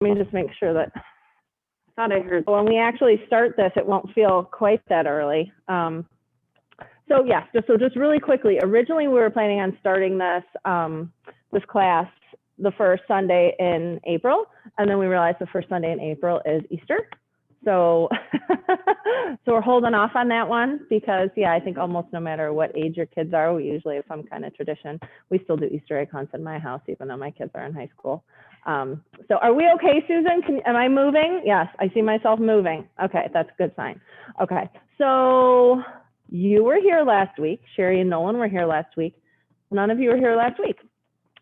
me just make sure that, I thought I heard, when we actually start this, it won't feel quite that early. So yeah, just really quickly, originally we were planning on starting this, this class the first Sunday in April, and then we realized the first Sunday in April is Easter. So, so we're holding off on that one because, yeah, I think almost no matter what age your kids are, we usually have some kind of tradition. We still do Easter egg hunts in my house, even though my kids are in high school. So are we okay, Susan? Am I moving? Yes, I see myself moving. Okay, that's a good sign. Okay, so you were here last week. Sherry and Nolan were here last week. None of you were here last week.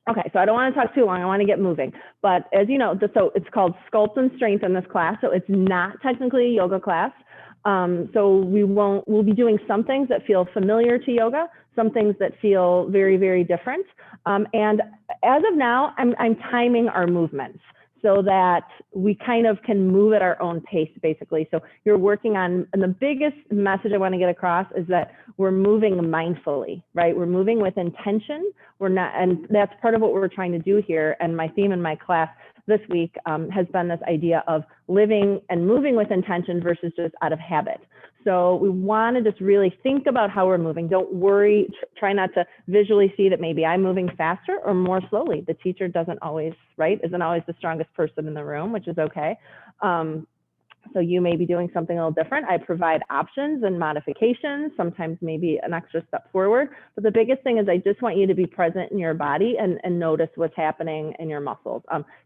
Okay, so I don't want to talk too long. I want to get moving. But as you know, so it's called Sculpt and Strengthen, this class. So it's not technically a yoga class. So we'll be doing some things that feel familiar to yoga, some things that feel very, very different. And as of now, I'm timing our movements so that we kind of can move at our own pace, basically. So you're working on, and the biggest message I want to get across is that we're moving mindfully, right? We're moving with intention. We're not, and that's part of what we're trying to do here. And my theme in my class this week has been this idea of living and moving with intention versus just out of habit. So we want to just really think about how we're moving. Don't worry, try not to visually see that maybe I'm moving faster or more slowly. The teacher doesn't always, right, isn't always the strongest person in the room, which is okay. So you may be doing something a little different. I provide options and modifications, sometimes maybe an extra step forward. But the biggest thing is I just want you to be present in your body and notice what's happening in your muscles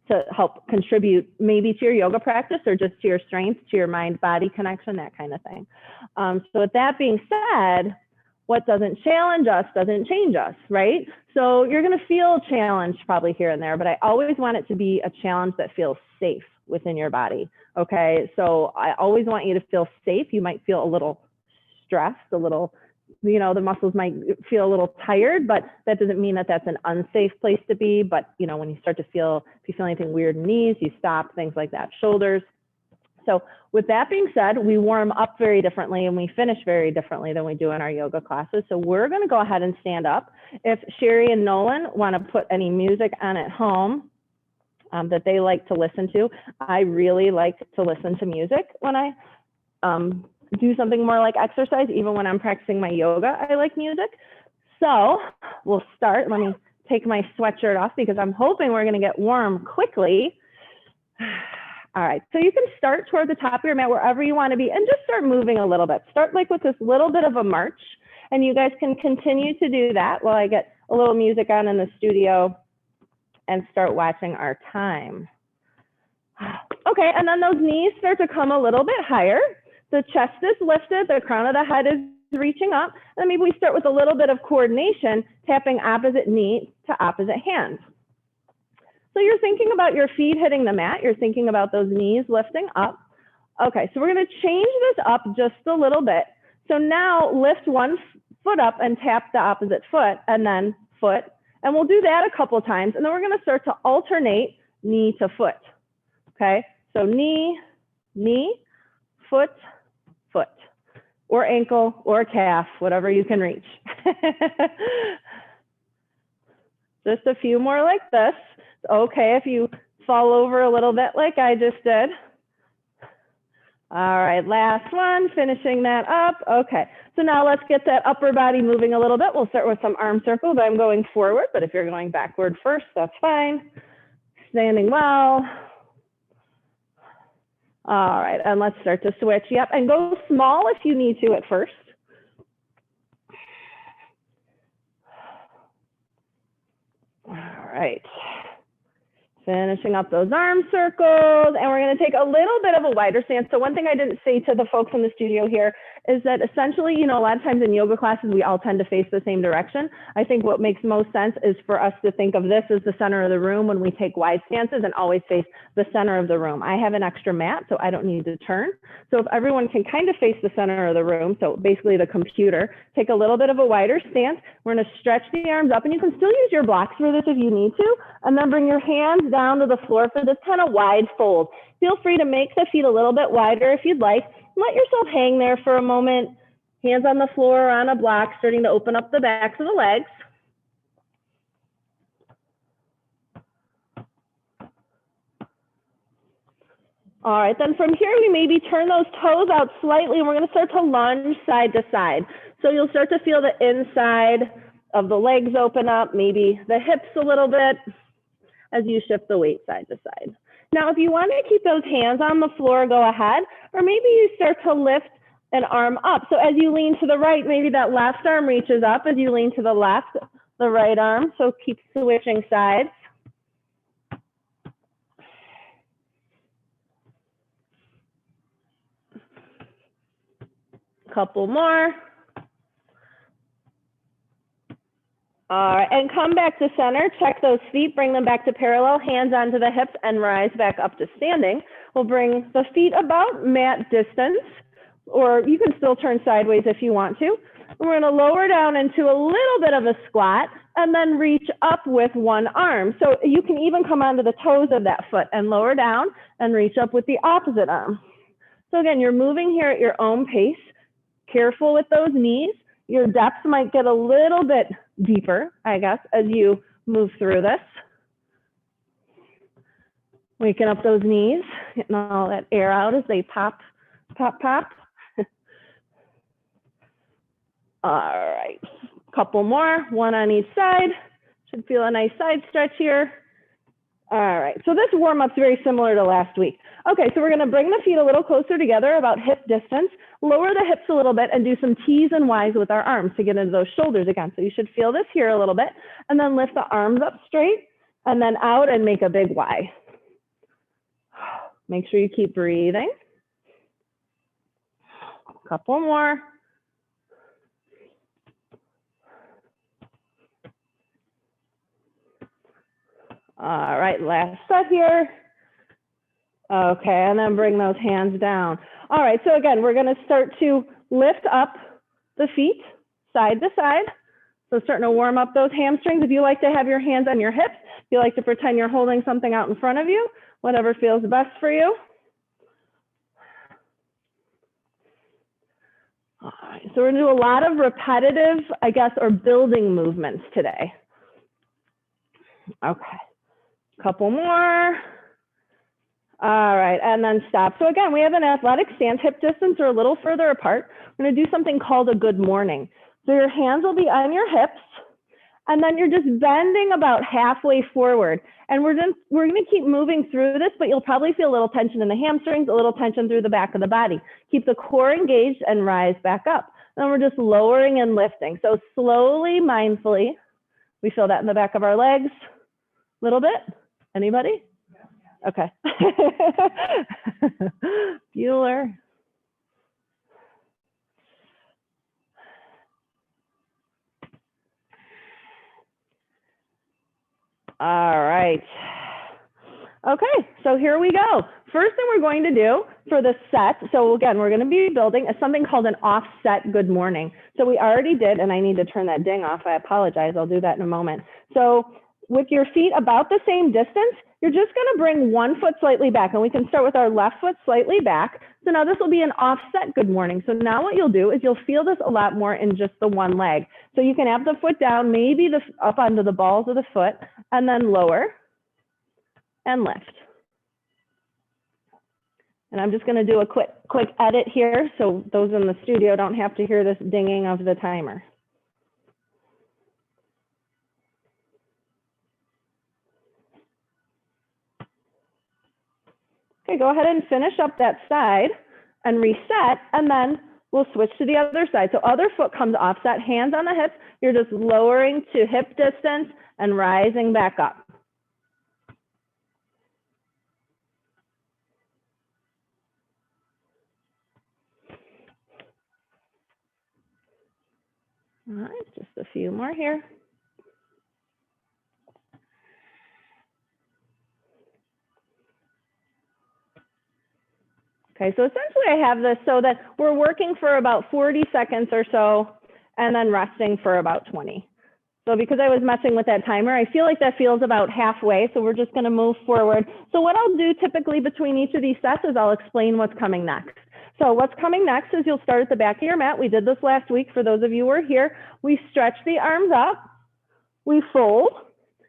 to help contribute maybe to your yoga practice or just to your strength, to your mind-body connection, that kind of thing. So with that being said, what doesn't challenge us doesn't change us, right? So you're going to feel challenged probably here and there, but I always want it to be a challenge that feels safe within your body. Okay, so I always want you to feel safe. You might feel a little stressed, a little, you know, the muscles might feel a little tired, but that doesn't mean that that's an unsafe place to be. But, you know, when you start to feel, if you feel anything weird in knees, you stop, things like that, shoulders. So with that being said, we warm up very differently and we finish very differently than we do in our yoga classes. So we're going to go ahead and stand up. If Sherry and Nolan want to put any music on at home, that they like to listen to. I really like to listen to music when I do something more like exercise. Even when I'm practicing my yoga, I like music. So we'll start. Let me take my sweatshirt off because I'm hoping we're going to get warm quickly. All right, so you can start toward the top of your mat wherever you want to be and just start moving a little bit. Start like with this little bit of a march, and you guys can continue to do that while I get a little music on in the studio and start watching our time. Okay, and then those knees start to come a little bit higher. The chest is lifted, the crown of the head is reaching up, and maybe we start with a little bit of coordination, tapping opposite knee to opposite hand. So you're thinking about your feet hitting the mat, you're thinking about those knees lifting up. Okay, so we're gonna change this up just a little bit. So now lift one foot up and tap the opposite foot, and then foot. And we'll do that a couple times, and then we're going to start to alternate knee to foot. Okay, so knee, knee, foot, foot, or ankle, or calf, whatever you can reach. Just a few more like this. It's okay if you fall over a little bit like I just did. All right, last one, finishing that up. Okay, so now let's get that upper body moving a little bit. We'll start with some arm circles. I'm going forward, but if you're going backward first, that's fine. Standing well. All right, and let's start to switch. Yep, and go small if you need to at first. All right. Finishing up those arm circles, and we're going to take a little bit of a wider stance. So one thing I didn't say to the folks in the studio here is that essentially, you know, a lot of times in yoga classes, we all tend to face the same direction. I think what makes most sense is for us to think of this as the center of the room when we take wide stances and always face the center of the room. I have an extra mat, so I don't need to turn. So if everyone can kind of face the center of the room, so basically the computer, take a little bit of a wider stance. We're going to stretch the arms up, and you can still use your blocks for this if you need to, and then bring your hands down to the floor for this kind of wide fold. Feel free to make the feet a little bit wider if you'd like. Let yourself hang there for a moment. Hands on the floor or on a block, starting to open up the backs of the legs. All right, then from here, we maybe turn those toes out slightly, and we're gonna start to lunge side to side. So you'll start to feel the inside of the legs open up, maybe the hips a little bit as you shift the weight side to side. Now, if you want to keep those hands on the floor, go ahead, or maybe you start to lift an arm up. So as you lean to the right, maybe that left arm reaches up. As you lean to the left, the right arm. So keep switching sides. Couple more. All right, and come back to center. Check those feet, bring them back to parallel, hands onto the hips, and rise back up to standing. We'll bring the feet about mat distance, or you can still turn sideways if you want to. We're gonna lower down into a little bit of a squat, and then reach up with one arm. So you can even come onto the toes of that foot and lower down and reach up with the opposite arm. So again, you're moving here at your own pace. Careful with those knees. Your depth might get a little bit deeper, I guess, as you move through this. Waking up those knees, getting all that air out as they pop, pop, pop. All right, couple more, one on each side. Should feel a nice side stretch here. All right, so this warm-up's very similar to last week. Okay, so we're gonna bring the feet a little closer together, about hip distance, lower the hips a little bit, and do some T's and Y's with our arms to get into those shoulders again. So you should feel this here a little bit, and then lift the arms up straight, and then out and make a big Y. Make sure you keep breathing. Couple more. All right, last set here. Okay, and then bring those hands down. All right, so again, we're gonna start to lift up the feet side to side. So starting to warm up those hamstrings. If you like to have your hands on your hips, if you like to pretend you're holding something out in front of you, whatever feels best for you. All right, so we're gonna do a lot of repetitive, I guess, or building movements today. Okay. Couple more. All right, and then stop. So again, we have an athletic stance, hip distance or a little further apart. We're gonna do something called a good morning. So your hands will be on your hips, and then you're just bending about halfway forward. And we're gonna keep moving through this, but you'll probably feel a little tension in the hamstrings, a little tension through the back of the body. Keep the core engaged and rise back up. Then we're just lowering and lifting. So slowly, mindfully, we feel that in the back of our legs. A little bit? Anybody? Okay. Bueller. All right. Okay, so here we go. First thing we're going to do for the set, so again, we're going to be building something called an offset good morning. So we already did, and I need to turn that ding off. I apologize. I'll do that in a moment. So with your feet about the same distance, you're just going to bring one foot slightly back, and we can start with our left foot slightly back. So now this will be an offset good morning. So now what you'll do is you'll feel this a lot more in just the one leg. So you can have the foot down, maybe up onto the balls of the foot, and then lower and lift. And I'm just going to do a quick edit here so those in the studio don't have to hear this dinging of the timer. Okay, go ahead and finish up that side and reset, and then we'll switch to the other side. So other foot comes offset, hands on the hips. You're just lowering to hip distance and rising back up. All right, just a few more here. Okay, so essentially I have this so that we're working for about 40 seconds or so and then resting for about 20. So because I was messing with that timer, I feel like that feels about halfway. So we're just going to move forward. So what I'll do typically between each of these sets is I'll explain what's coming next. So what's coming next is you'll start at the back of your mat. We did this last week for those of you who are here. We stretch the arms up, we fold,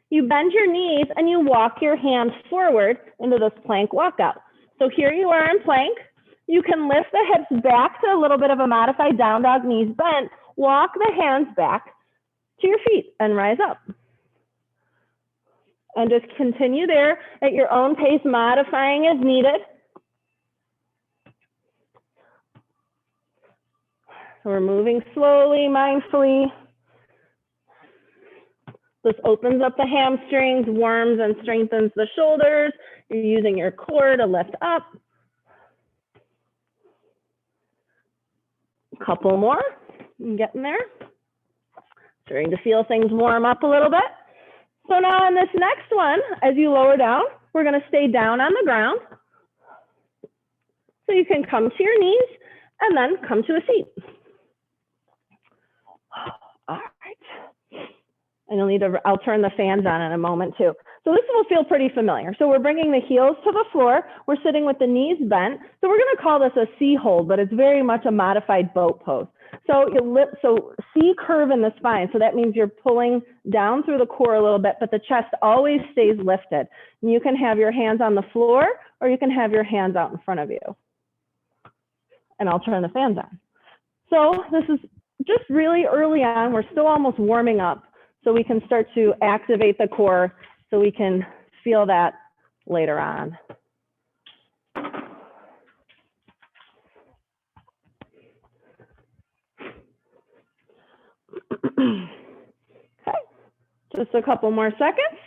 you bend your knees, and you walk your hands forward into this plank walkout. So here you are in plank. You can lift the hips back to a little bit of a modified down dog, knees bent. Walk the hands back to your feet and rise up. And just continue there at your own pace, modifying as needed. So we're moving slowly, mindfully. This opens up the hamstrings, warms and strengthens the shoulders. You're using your core to lift up. A couple more, I'm getting there. Starting to feel things warm up a little bit. So now on this next one, as you lower down, we're gonna stay down on the ground. So you can come to your knees and then come to a seat. All right. And I'll turn the fans on in a moment too. So this will feel pretty familiar. So we're bringing the heels to the floor. We're sitting with the knees bent. So we're gonna call this a C hold, but it's very much a modified boat pose. So C curve in the spine. So that means you're pulling down through the core a little bit, but the chest always stays lifted. And you can have your hands on the floor or you can have your hands out in front of you. And I'll turn the fans on. So this is just really early on. We're still almost warming up. So we can start to activate the core so we can feel that later on. Okay, just a couple more seconds.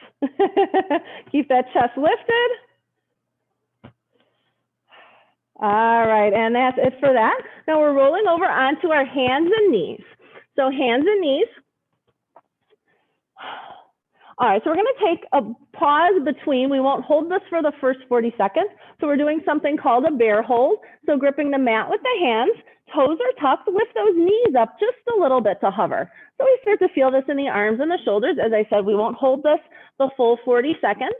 Keep that chest lifted. All right, and that's it for that. Now we're rolling over onto our hands and knees. So hands and knees. All right, so we're gonna take a pause between. We won't hold this for the first 40 seconds. So we're doing something called a bear hold. So gripping the mat with the hands, toes are tucked, lift those knees up just a little bit to hover. So we start to feel this in the arms and the shoulders. As I said, we won't hold this the full 40 seconds.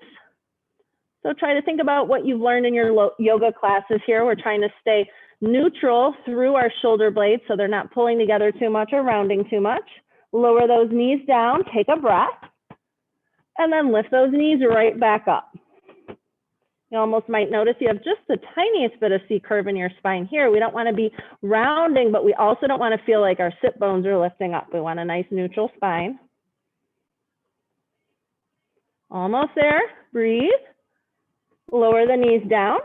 So try to think about what you've learned in your yoga classes here. We're trying to stay neutral through our shoulder blades so they're not pulling together too much or rounding too much. Lower those knees down, take a breath, and then lift those knees right back up. You almost might notice you have just the tiniest bit of C curve in your spine here. We don't want to be rounding, but we also don't want to feel like our sit bones are lifting up. We want a nice neutral spine. Almost there, breathe. Lower the knees down.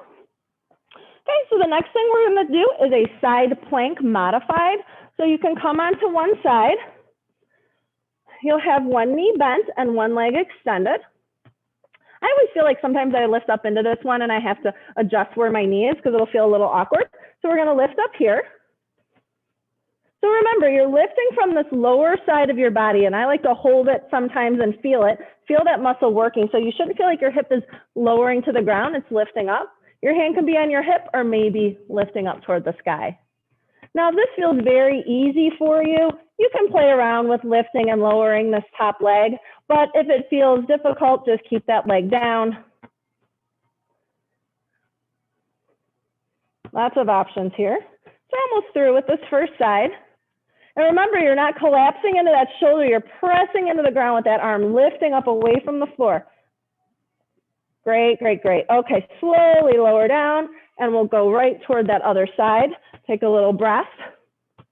Okay, so the next thing we're gonna do is a side plank modified. So you can come onto one side. You'll have one knee bent and one leg extended. I always feel like sometimes I lift up into this one and I have to adjust where my knee is because it'll feel a little awkward. So we're gonna lift up here. So remember, you're lifting from this lower side of your body, and I like to hold it sometimes and feel it. Feel that muscle working. So you shouldn't feel like your hip is lowering to the ground, it's lifting up. Your hand can be on your hip or maybe lifting up toward the sky. Now, if this feels very easy for you, you can play around with lifting and lowering this top leg. But if it feels difficult, just keep that leg down. Lots of options here. So almost through with this first side. And remember, you're not collapsing into that shoulder. You're pressing into the ground with that arm, lifting up away from the floor. Great, great, great. Okay, slowly lower down, and we'll go right toward that other side. Take a little breath. I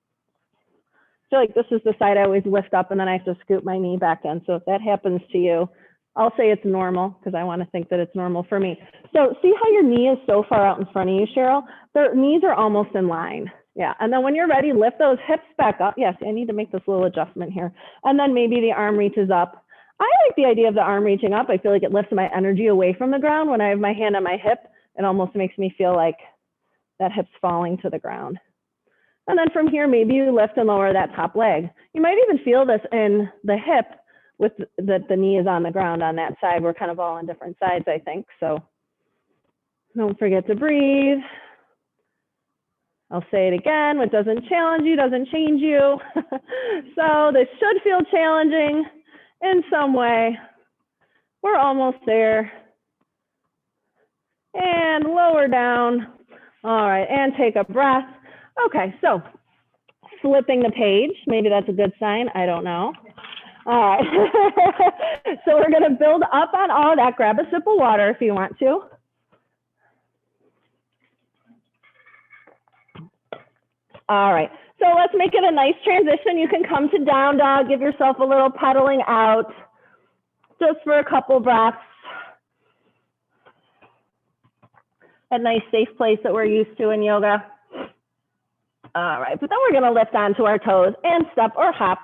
feel like this is the side I always lift up, and then I have to scoot my knee back in. So if that happens to you, I'll say it's normal because I want to think that it's normal for me. So see how your knee is so far out in front of you, Cheryl? The knees are almost in line. Yeah, and then when you're ready, lift those hips back up. Yes, I need to make this little adjustment here. And then maybe the arm reaches up. I like the idea of the arm reaching up. I feel like it lifts my energy away from the ground. When I have my hand on my hip, it almost makes me feel like that hip's falling to the ground. And then from here, maybe you lift and lower that top leg. You might even feel this in the hip with the knee is on the ground on that side. We're kind of all on different sides, I think. So don't forget to breathe. I'll say it again, what doesn't challenge you doesn't change you. So this should feel challenging in some way. We're almost there. And lower down. All right, and take a breath. Okay, so flipping the page, maybe that's a good sign, I don't know. All right, so we're gonna build up on all of that. Grab a sip of water if you want to. All right, so let's make it a nice transition. You can come to down dog, give yourself a little pedaling out, just for a couple breaths. A nice safe place that we're used to in yoga. All right, but then we're gonna lift onto our toes and step or hop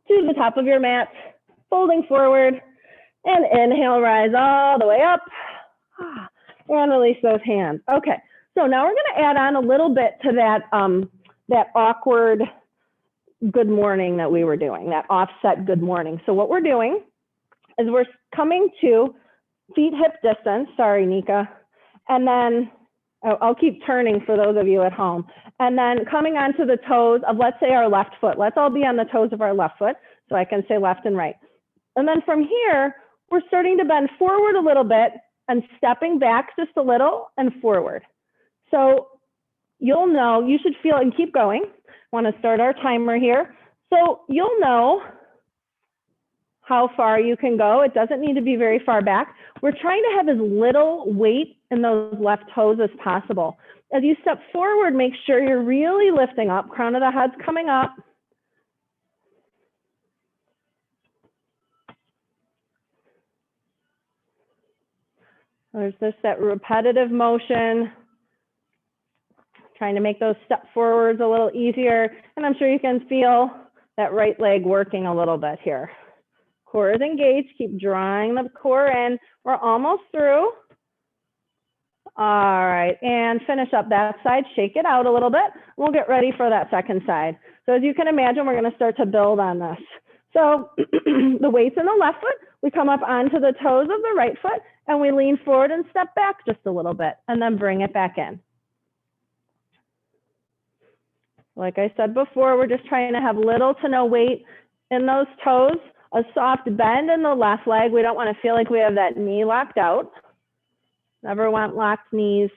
to the top of your mat, folding forward, and inhale, rise all the way up, and release those hands. Okay, so now we're gonna add on a little bit to that, that awkward good morning that we were doing, that offset good morning. So what we're doing is we're coming to feet hip distance, sorry, Nika, and then I'll keep turning for those of you at home. And then coming onto the toes of, let's say, our left foot. Let's all be on the toes of our left foot, so I can say left and right. And then from here, we're starting to bend forward a little bit and stepping back just a little and forward. So you'll know, you should feel, and keep going. Want to start our timer here. So you'll know how far you can go. It doesn't need to be very far back. We're trying to have as little weight in those left toes as possible. As you step forward, make sure you're really lifting up, crown of the head's coming up. There's just that repetitive motion, trying to make those step forwards a little easier. And I'm sure you can feel that right leg working a little bit here. Core is engaged, keep drawing the core in. We're almost through. All right, and finish up that side, shake it out a little bit. We'll get ready for that second side. So as you can imagine, we're gonna start to build on this. So the weight's in the left foot, we come up onto the toes of the right foot, and we lean forward and step back just a little bit, and then bring it back in. Like I said before, we're just trying to have little to no weight in those toes, a soft bend in the left leg. We don't want to feel like we have that knee locked out. Never want locked knees.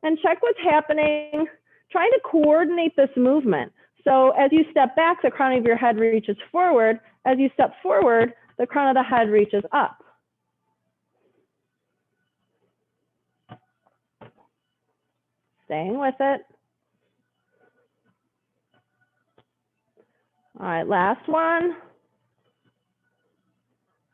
And check what's happening. Trying to coordinate this movement. So as you step back, the crown of your head reaches forward. As you step forward, the crown of the head reaches up. Staying with it. All right, last one.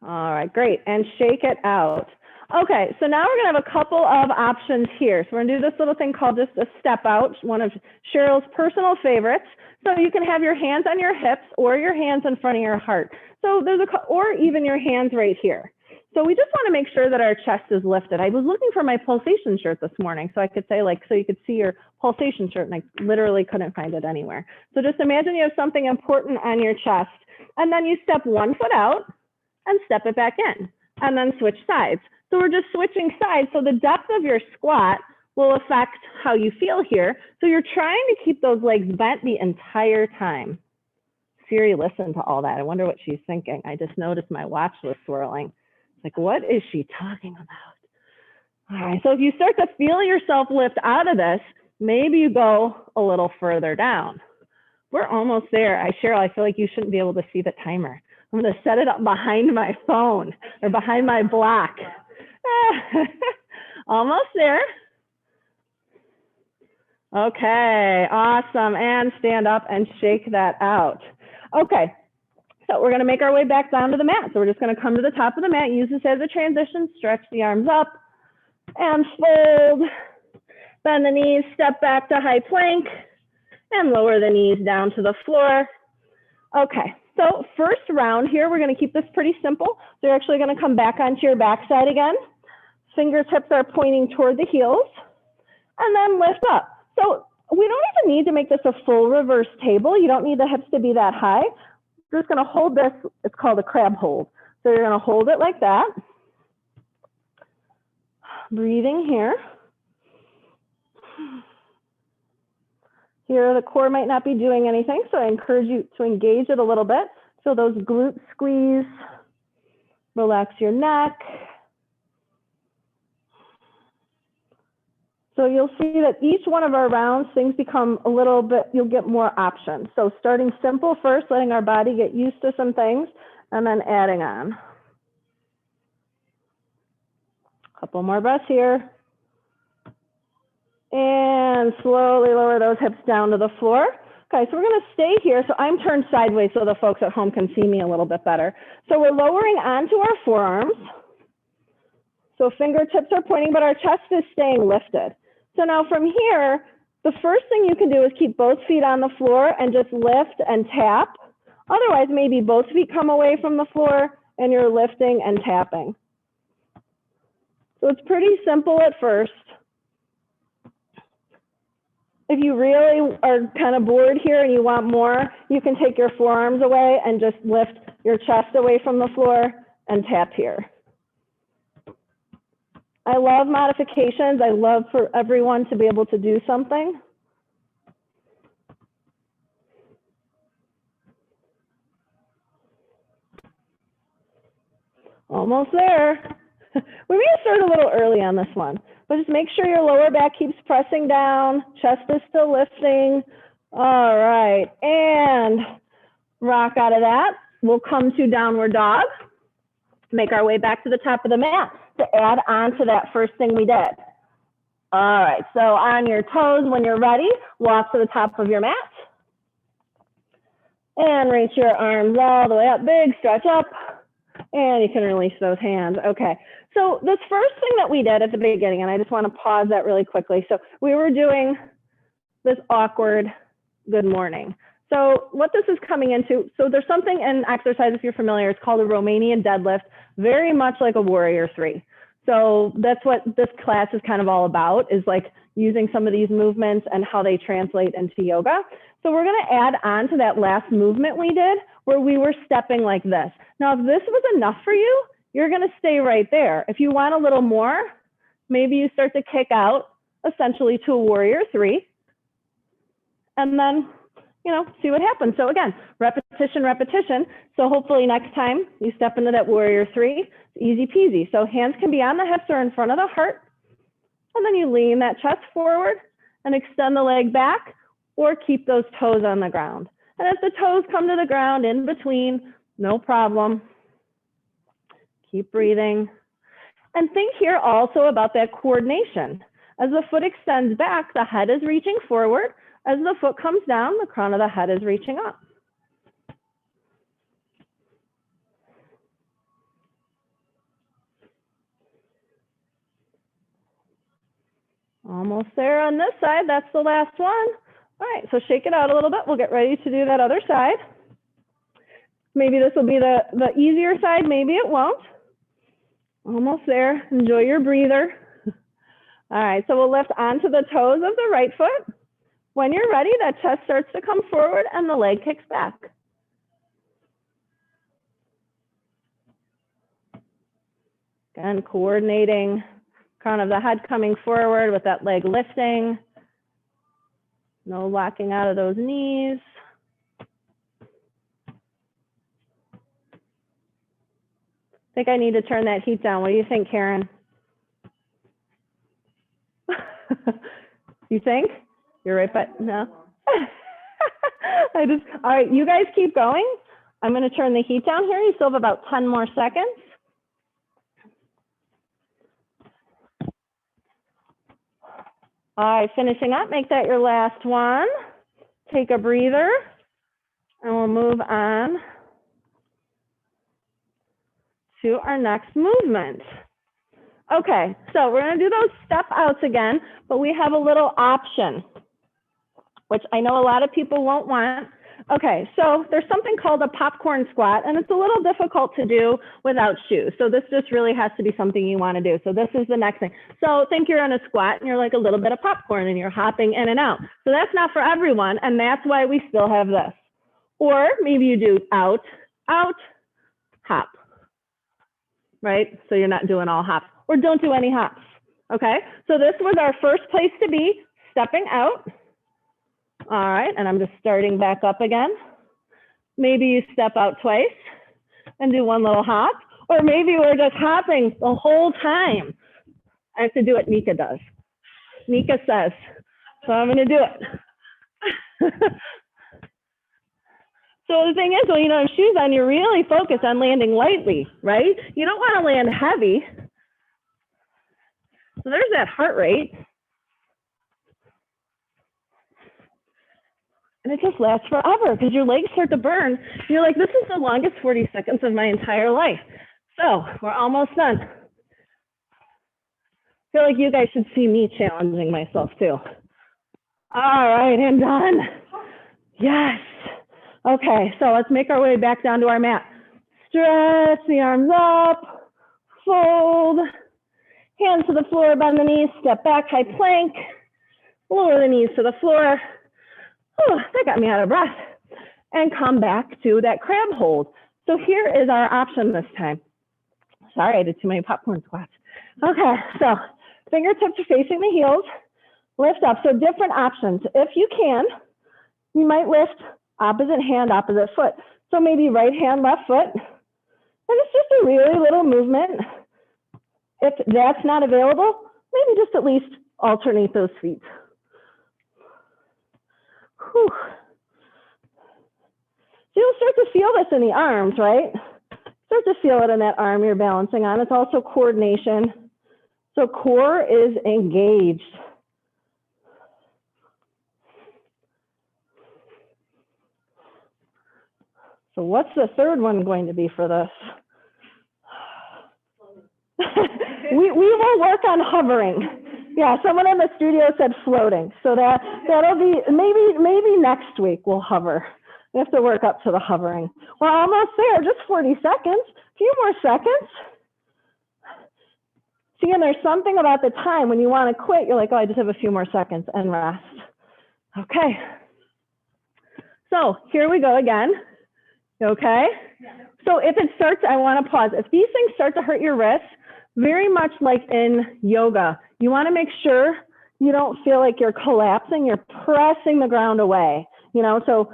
All right, great, and shake it out. Okay, so now we're gonna have a couple of options here. So we're gonna do this little thing called just a step out, one of Cheryl's personal favorites. So you can have your hands on your hips or your hands in front of your heart. So there's or even your hands right here. So we just wanna make sure that our chest is lifted. I was looking for my Pulsation shirt this morning, so I could say so you could see your Pulsation shirt, and I literally couldn't find it anywhere. So just imagine you have something important on your chest, and then you step one foot out and step it back in, and then switch sides. So we're just switching sides. So the depth of your squat will affect how you feel here. So you're trying to keep those legs bent the entire time. Siri, listen to all that. I wonder what she's thinking. I just noticed my watch was swirling. It's like, what is she talking about? All right, so if you start to feel yourself lift out of this, maybe you go a little further down. We're almost there. Cheryl, I feel like you shouldn't be able to see the timer. I'm gonna set it up behind my phone or behind my block. Almost there. Okay, awesome. And stand up and shake that out. Okay, so we're gonna make our way back down to the mat. So we're just gonna come to the top of the mat, use this as a transition, stretch the arms up and fold. Bend the knees, step back to high plank and lower the knees down to the floor. Okay, so first round here, we're gonna keep this pretty simple. So you're actually gonna come back onto your backside again. Fingertips are pointing toward the heels, and then lift up. So we don't even need to make this a full reverse table. You don't need the hips to be that high. You're just gonna hold this, it's called a crab hold. So you're gonna hold it like that. Breathing here. Here, the core might not be doing anything, so I encourage you to engage it a little bit. Feel those glutes squeeze. Relax your neck. So you'll see that each one of our rounds, things become a little bit, you'll get more options. So starting simple first, letting our body get used to some things, and then adding on. A couple more breaths here. And then slowly lower those hips down to the floor. Okay, so we're gonna stay here. So I'm turned sideways so the folks at home can see me a little bit better. So we're lowering onto our forearms. So fingertips are pointing, but our chest is staying lifted. So now from here, the first thing you can do is keep both feet on the floor and just lift and tap. Otherwise, maybe both feet come away from the floor and you're lifting and tapping. So it's pretty simple at first. If you really are kind of bored here and you want more, you can take your forearms away and just lift your chest away from the floor and tap here. I love modifications. I love for everyone to be able to do something. Almost there. We may start a little early on this one, but just make sure your lower back keeps pressing down, chest is still lifting. All right, and rock out of that. We'll come to downward dog, make our way back to the top of the mat to add on to that first thing we did. All right, so on your toes, when you're ready, walk to the top of your mat. And reach your arms all the way up, big stretch up. And you can release those hands. Okay, so this first thing that we did at the beginning, and I just want to pause that really quickly. So we were doing this awkward good morning. So what this is coming into, so there's something in exercise, if you're familiar, it's called a Romanian deadlift, very much like a warrior three. So that's what this class is kind of all about, is like using some of these movements and how they translate into yoga. So we're going to add on to that last movement we did where we were stepping like this. Now, if this was enough for you, you're going to stay right there. If you want a little more, maybe you start to kick out essentially to a warrior three and then, you know, see what happens. So again, repetition, repetition. So hopefully next time you step into that warrior three, it's easy peasy. So hands can be on the hips or in front of the heart. And then you lean that chest forward and extend the leg back, or keep those toes on the ground. And if the toes come to the ground in between, no problem. Keep breathing. And think here also about that coordination. As the foot extends back, the head is reaching forward. As the foot comes down, the crown of the head is reaching up. Almost there on this side. That's the last one. All right, so shake it out a little bit. We'll get ready to do that other side. Maybe this will be the easier side. Maybe it won't. Almost there. Enjoy your breather. All right, so we'll lift onto the toes of the right foot. When you're ready, that chest starts to come forward and the leg kicks back. Again, coordinating, crown of the head coming forward with that leg lifting. No locking out of those knees. I think I need to turn that heat down. What do you think, Karen? You think? You're right, but no. All right, you guys keep going. I'm going to turn the heat down here. You still have about 10 more seconds. All right, finishing up, make that your last one. Take a breather, and we'll move on to our next movement. Okay, so we're gonna do those step outs again, but we have a little option, which I know a lot of people won't want. Okay, so there's something called a popcorn squat, and it's a little difficult to do without shoes. So this just really has to be something you want to do. So this is the next thing. So think you're in a squat and you're like a little bit of popcorn and you're hopping in and out. So that's not for everyone, and that's why we still have this. Or maybe you do out, out, hop, right? So you're not doing all hops, or don't do any hops, okay? So this was our first place to be, stepping out. All right, and I'm just starting back up again. Maybe you step out twice and do one little hop, or maybe we're just hopping the whole time. I have to do what Nika does. Nika says, so I'm gonna do it. So the thing is, when you don't have shoes on, you're really focused on landing lightly, right? You don't wanna land heavy. So there's that heart rate. And it just lasts forever because your legs start to burn. You're like, this is the longest 40 seconds of my entire life. So we're almost done. I feel like you guys should see me challenging myself too. All right, and done. Yes. Okay, so let's make our way back down to our mat. Stretch the arms up, fold, hands to the floor, bend the knees, step back, high plank, lower the knees to the floor. Oh, that got me out of breath. And come back to that crab hold. So here is our option this time. Sorry, I did too many popcorn squats. Okay, so fingertips are facing the heels, lift up. So different options. If you can, you might lift opposite hand, opposite foot. So maybe right hand, left foot. And it's just a really little movement. If that's not available, maybe just at least alternate those feet. Whew. So you'll start to feel this in the arms, right? Start to feel it in that arm you're balancing on. It's also coordination. So core is engaged. So what's the third one going to be for this? we will work on hovering. Yeah, someone in the studio said floating. So that'll be, maybe next week we'll hover. We have to work up to the hovering. We're almost there, just 40 seconds, a few more seconds. See, and there's something about the time when you want to quit, you're like, oh, I just have a few more seconds and rest. Okay. So here we go again. Okay. So if it starts, I want to pause. If these things start to hurt your wrists, very much like in yoga, you want to make sure you don't feel like you're collapsing, you're pressing the ground away, you know, so,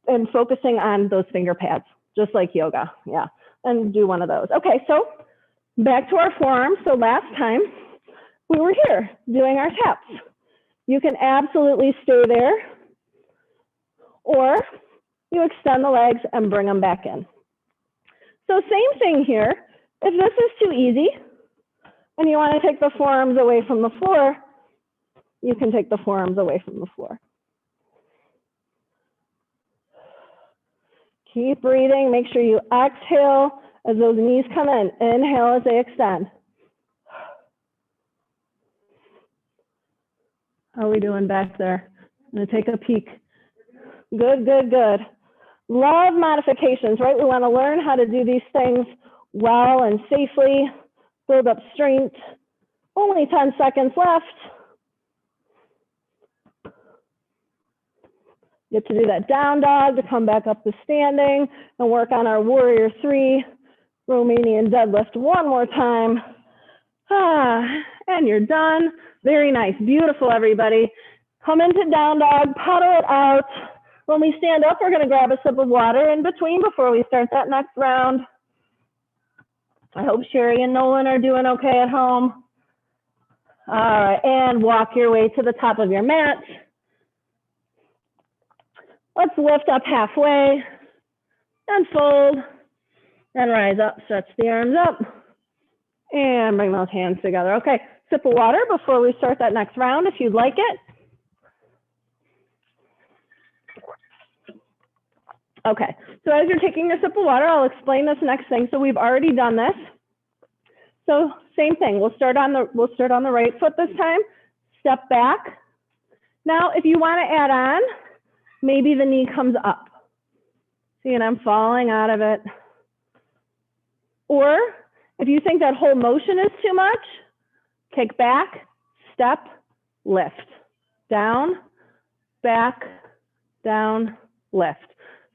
and focusing on those finger pads, just like yoga. Yeah. And do one of those. Okay. So back to our forearms. So last time we were here doing our taps. You can absolutely stay there, or you extend the legs and bring them back in. So same thing here. If this is too easy and you want to take the forearms away from the floor, you can take the forearms away from the floor. Keep breathing. Make sure you exhale as those knees come in. Inhale as they extend. How are we doing back there? I'm going to take a peek. Good, good, good. Love modifications, right? We want to learn how to do these things well and safely, build up strength. Only 10 seconds left. Get to do that down dog to come back up to standing and work on our warrior 3 Romanian deadlift one more time. And you're done. Very nice. Beautiful, everybody. Come into down dog, paddle it out. When we stand up, we're going to grab a sip of water in between before we start that next round. I hope Sherry and Nolan are doing okay at home. All right, and walk your way to the top of your mat. Let's lift up halfway and fold and rise up. Stretch the arms up and bring those hands together. Okay, sip of water before we start that next round if you'd like it. Okay, so as you're taking your sip of water, I'll explain this next thing. So we've already done this. So same thing, we'll start on the right foot this time, step back. Now, if you want to add on, maybe the knee comes up. See, and I'm falling out of it. Or if you think that whole motion is too much, kick back, step, lift. Down, back, down, lift.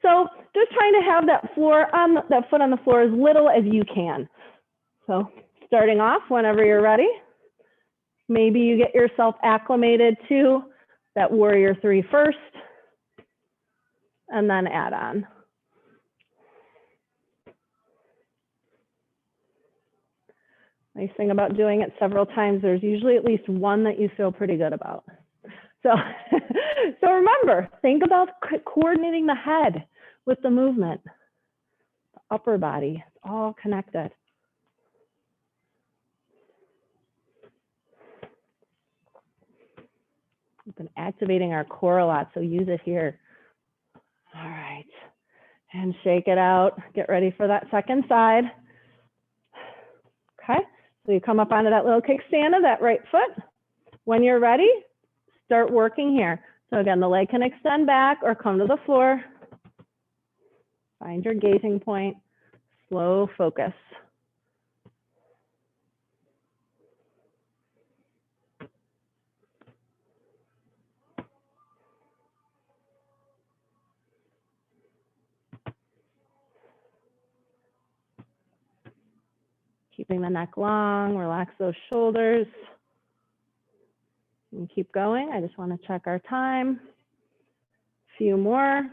So just trying to have that foot on the floor as little as you can. So starting off whenever you're ready, maybe you get yourself acclimated to that warrior 3 first, and then add on. Nice thing about doing it several times, there's usually at least one that you feel pretty good about. So, so remember, think about coordinating the head with the movement, the upper body, it's all connected. We've been activating our core a lot, so use it here. And shake it out. Get ready for that second side. Okay, so you come up onto that little kickstand of that right foot. When you're ready, start working here. So again, the leg can extend back or come to the floor. Find your gazing point, slow focus. Keeping the neck long, relax those shoulders. And keep going. I just want to check our time. A few more.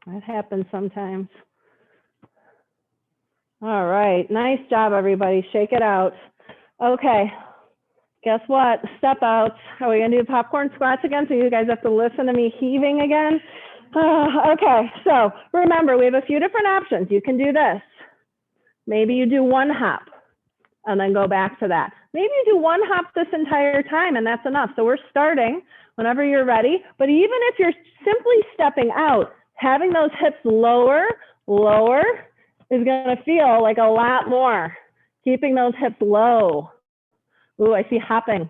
That happens sometimes. All right, nice job, everybody. Shake it out. Okay, guess what? Step out. Are we gonna do popcorn squats again? So you guys have to listen to me heaving again. Okay, so remember, we have a few different options. You can do this. Maybe you do one hop and then go back to that. Maybe you do one hop this entire time and that's enough. So we're starting whenever you're ready. But even if you're simply stepping out, having those hips lower is gonna feel like a lot more. Keeping those hips low. Ooh, I see hopping.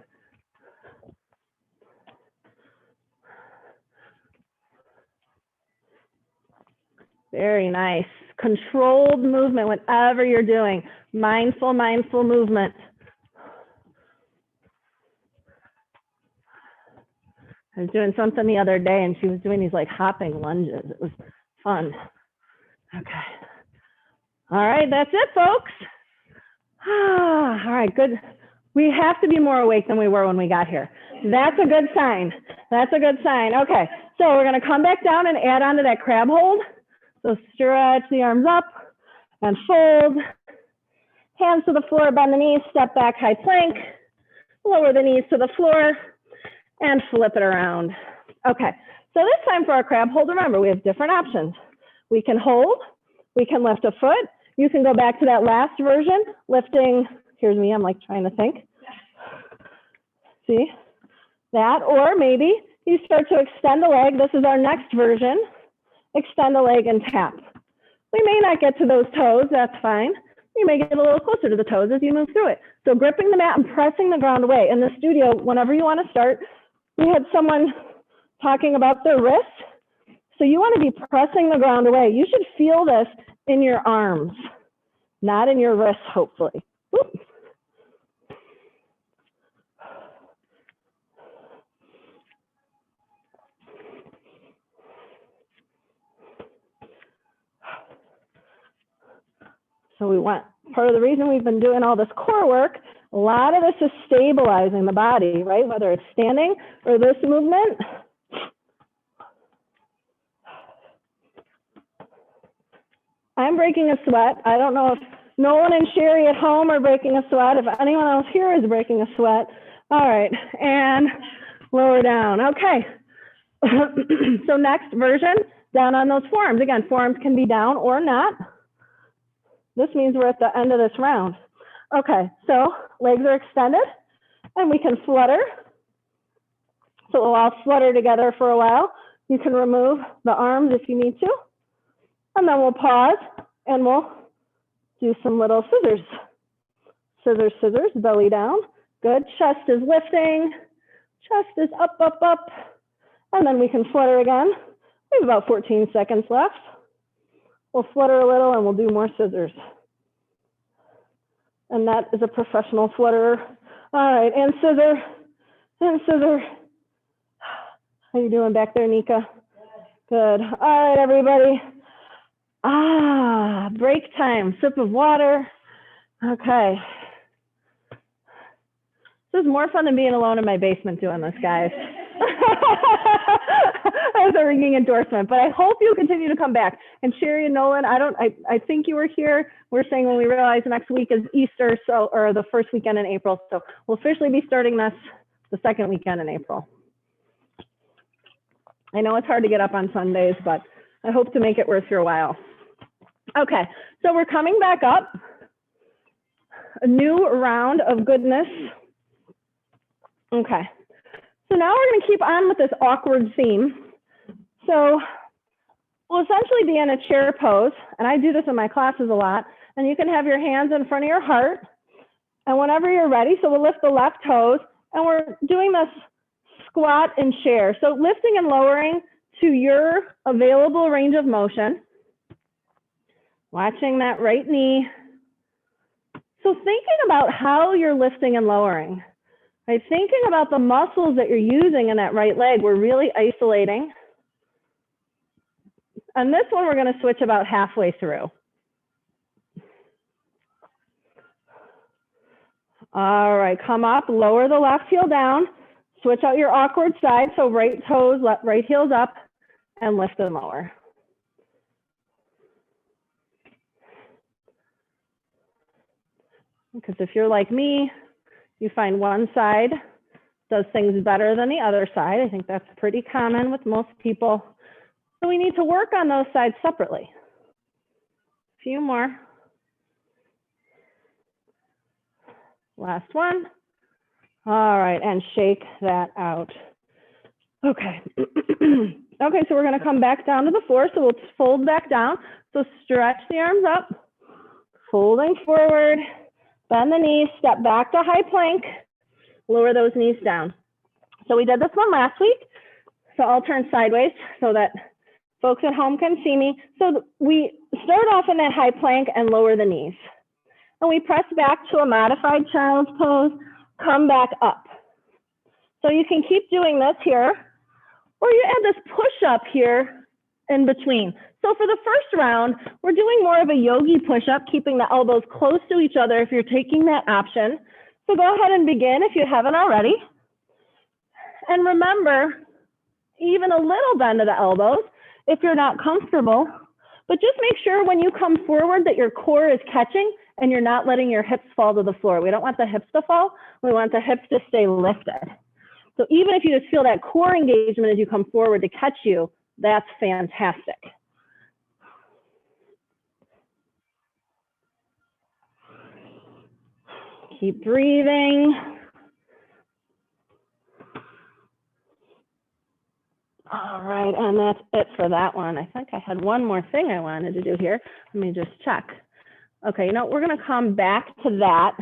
Very nice. Controlled movement, whatever you're doing. Mindful movement. I was doing something the other day and she was doing these like hopping lunges. It was fun. Okay. All right, that's it, folks. All right, good. We have to be more awake than we were when we got here. That's a good sign. That's a good sign. Okay, so we're gonna come back down and add on to that crab hold. So stretch the arms up and fold. Hands to the floor, bend the knees, step back, high plank. Lower the knees to the floor and flip it around. Okay, so this time for our crab hold, remember, we have different options. We can hold, we can lift a foot. You can go back to that last version, lifting, here's me, I'm like trying to think. See, that, or maybe you start to extend the leg. This is our next version. Extend the leg and tap. We may not get to those toes, that's fine. You may get a little closer to the toes as you move through it. So gripping the mat and pressing the ground away. In the studio, whenever you want to start, we had someone talking about their wrist. So you want to be pressing the ground away. You should feel this in your arms, not in your wrists, hopefully. Ooh. So we want, part of the reason we've been doing all this core work, a lot of this is stabilizing the body, right? Whether it's standing or this movement. I'm breaking a sweat. I don't know if Nolan and Sherry at home are breaking a sweat. If anyone else here is breaking a sweat. All right, and lower down. Okay. So next version, down on those forearms. Again, forearms can be down or not. This means we're at the end of this round. Okay, so legs are extended and we can flutter. So we'll all flutter together for a while. You can remove the arms if you need to. And then we'll pause and we'll do some little scissors. Scissors, scissors, belly down. Good, chest is lifting. Chest is up, up, up. And then we can flutter again. We have about 14 seconds left. We'll flutter a little and we'll do more scissors. And that is a professional flutterer. All right, and scissor, and scissor. How you doing back there, Nika? Good. All right, everybody. Break time, sip of water. Okay. This is more fun than being alone in my basement doing this, guys. That was a ringing endorsement, but I hope you continue to come back. And Sherry and Nolan, I think you were here. We're saying when we realize next week is Easter, so, or the first weekend in April. So we'll officially be starting this the second weekend in April. I know it's hard to get up on Sundays, but I hope to make it worth your while. Okay, so we're coming back up. A new round of goodness. Okay, so now we're gonna keep on with this awkward theme. So we'll essentially be in a chair pose, and I do this in my classes a lot, and you can have your hands in front of your heart, and whenever you're ready, so we'll lift the left toes, and we're doing this squat and chair. So lifting and lowering to your available range of motion. Watching that right knee. So thinking about how you're lifting and lowering, right? Thinking about the muscles that you're using in that right leg, we're really isolating. And this one, we're gonna switch about halfway through. All right, come up, lower the left heel down, switch out your awkward side, so right toes, right heels up, and lift and lower. Because if you're like me, you find one side does things better than the other side. I think that's pretty common with most people. So we need to work on those sides separately. A few more. Last one. All right, and shake that out. Okay. Okay, so we're gonna come back down to the floor. So we'll fold back down. So stretch the arms up, folding forward, bend the knees, step back to high plank, lower those knees down. So we did this one last week. So I'll turn sideways so that folks at home can see me. So we start off in that high plank and lower the knees. And we press back to a modified child's pose, come back up. So you can keep doing this here, or you add this push up here in between. So for the first round, we're doing more of a yogi push up, keeping the elbows close to each other if you're taking that option. So go ahead and begin if you haven't already. And remember, even a little bend of the elbows if you're not comfortable, but just make sure when you come forward that your core is catching and you're not letting your hips fall to the floor. We don't want the hips to fall. We want the hips to stay lifted. So even if you just feel that core engagement as you come forward to catch you, that's fantastic. Keep breathing. All right, and that's it for that one. I think I had one more thing I wanted to do here. Let me just check. Okay, you know, we're gonna come back to that.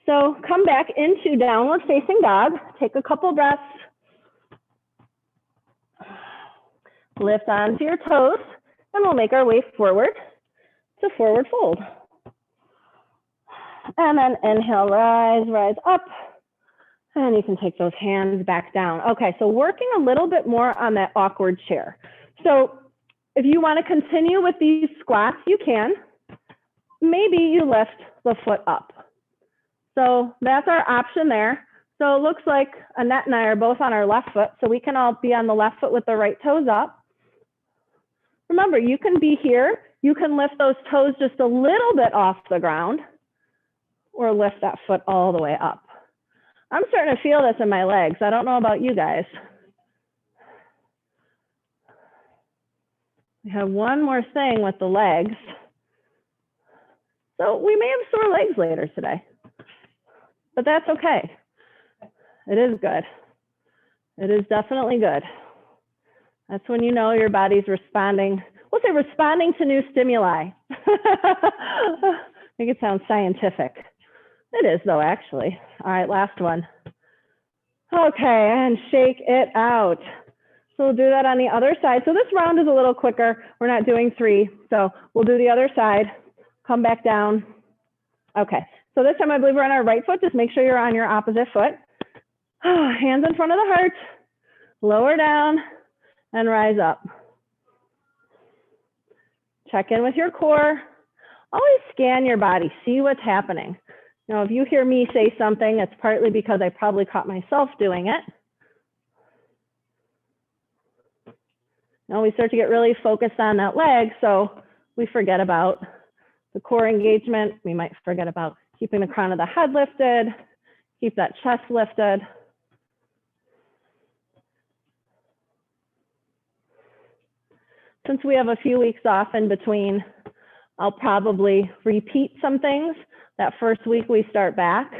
So come back into downward facing dog. Take a couple breaths. Lift onto your toes, and we'll make our way forward to forward fold. And then inhale, rise, rise up. And you can take those hands back down. Okay, so working a little bit more on that awkward chair. So if you want to continue with these squats, you can. Maybe you lift the foot up. So that's our option there. So it looks like Annette and I are both on our left foot, so we can all be on the left foot with the right toes up. Remember, you can be here. You can lift those toes just a little bit off the ground or lift that foot all the way up. I'm starting to feel this in my legs. I don't know about you guys. We have one more thing with the legs. So we may have sore legs later today, but that's okay. It is good. It is definitely good. That's when you know your body's responding. We'll say responding to new stimuli. Make it sound scientific. It is though, actually. All right, last one. Okay, and shake it out. So we'll do that on the other side. So this round is a little quicker. We're not doing 3. So we'll do the other side. Come back down. Okay, so this time I believe we're on our right foot. Just make sure you're on your opposite foot. Hands in front of the heart. Lower down and rise up. Check in with your core. Always scan your body. See what's happening. Now, if you hear me say something, it's partly because I probably caught myself doing it. Now we start to get really focused on that leg, so we forget about the core engagement. We might forget about keeping the crown of the head lifted, keep that chest lifted. Since we have a few weeks off in between, I'll probably repeat some things. That first week we start back,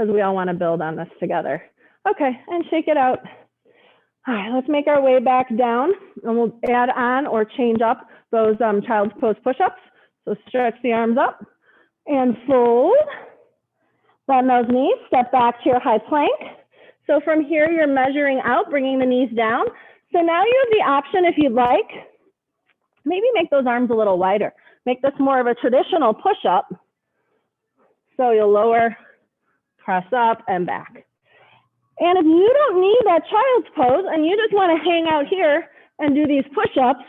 because we all want to build on this together. Okay, and shake it out. All right, let's make our way back down, and we'll add on or change up those child's pose push-ups. So stretch the arms up and fold. Bend those knees, step back to your high plank. So from here, you're measuring out, bringing the knees down. So now you have the option, if you'd like, maybe make those arms a little wider. Make this more of a traditional push-up. So you'll lower, press up, and back. And if you don't need that child's pose and you just want to hang out here and do these push-ups,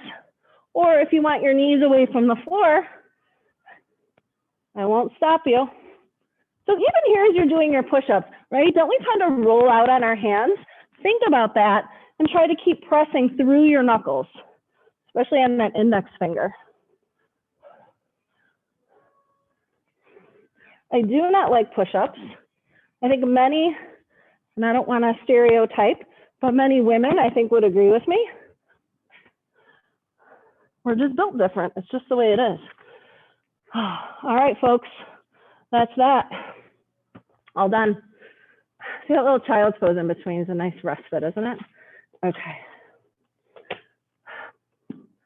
or if you want your knees away from the floor, I won't stop you. So even here as you're doing your push-ups, right, don't we kind of roll out on our hands? Think about that and try to keep pressing through your knuckles, especially on that index finger. I do not like push-ups. I think many, and I don't want to stereotype, but many women, I think, would agree with me. We're just built different. It's just the way it is. All right, folks, that's that. All done. See that little child's pose in between is a nice respite, isn't it? Okay.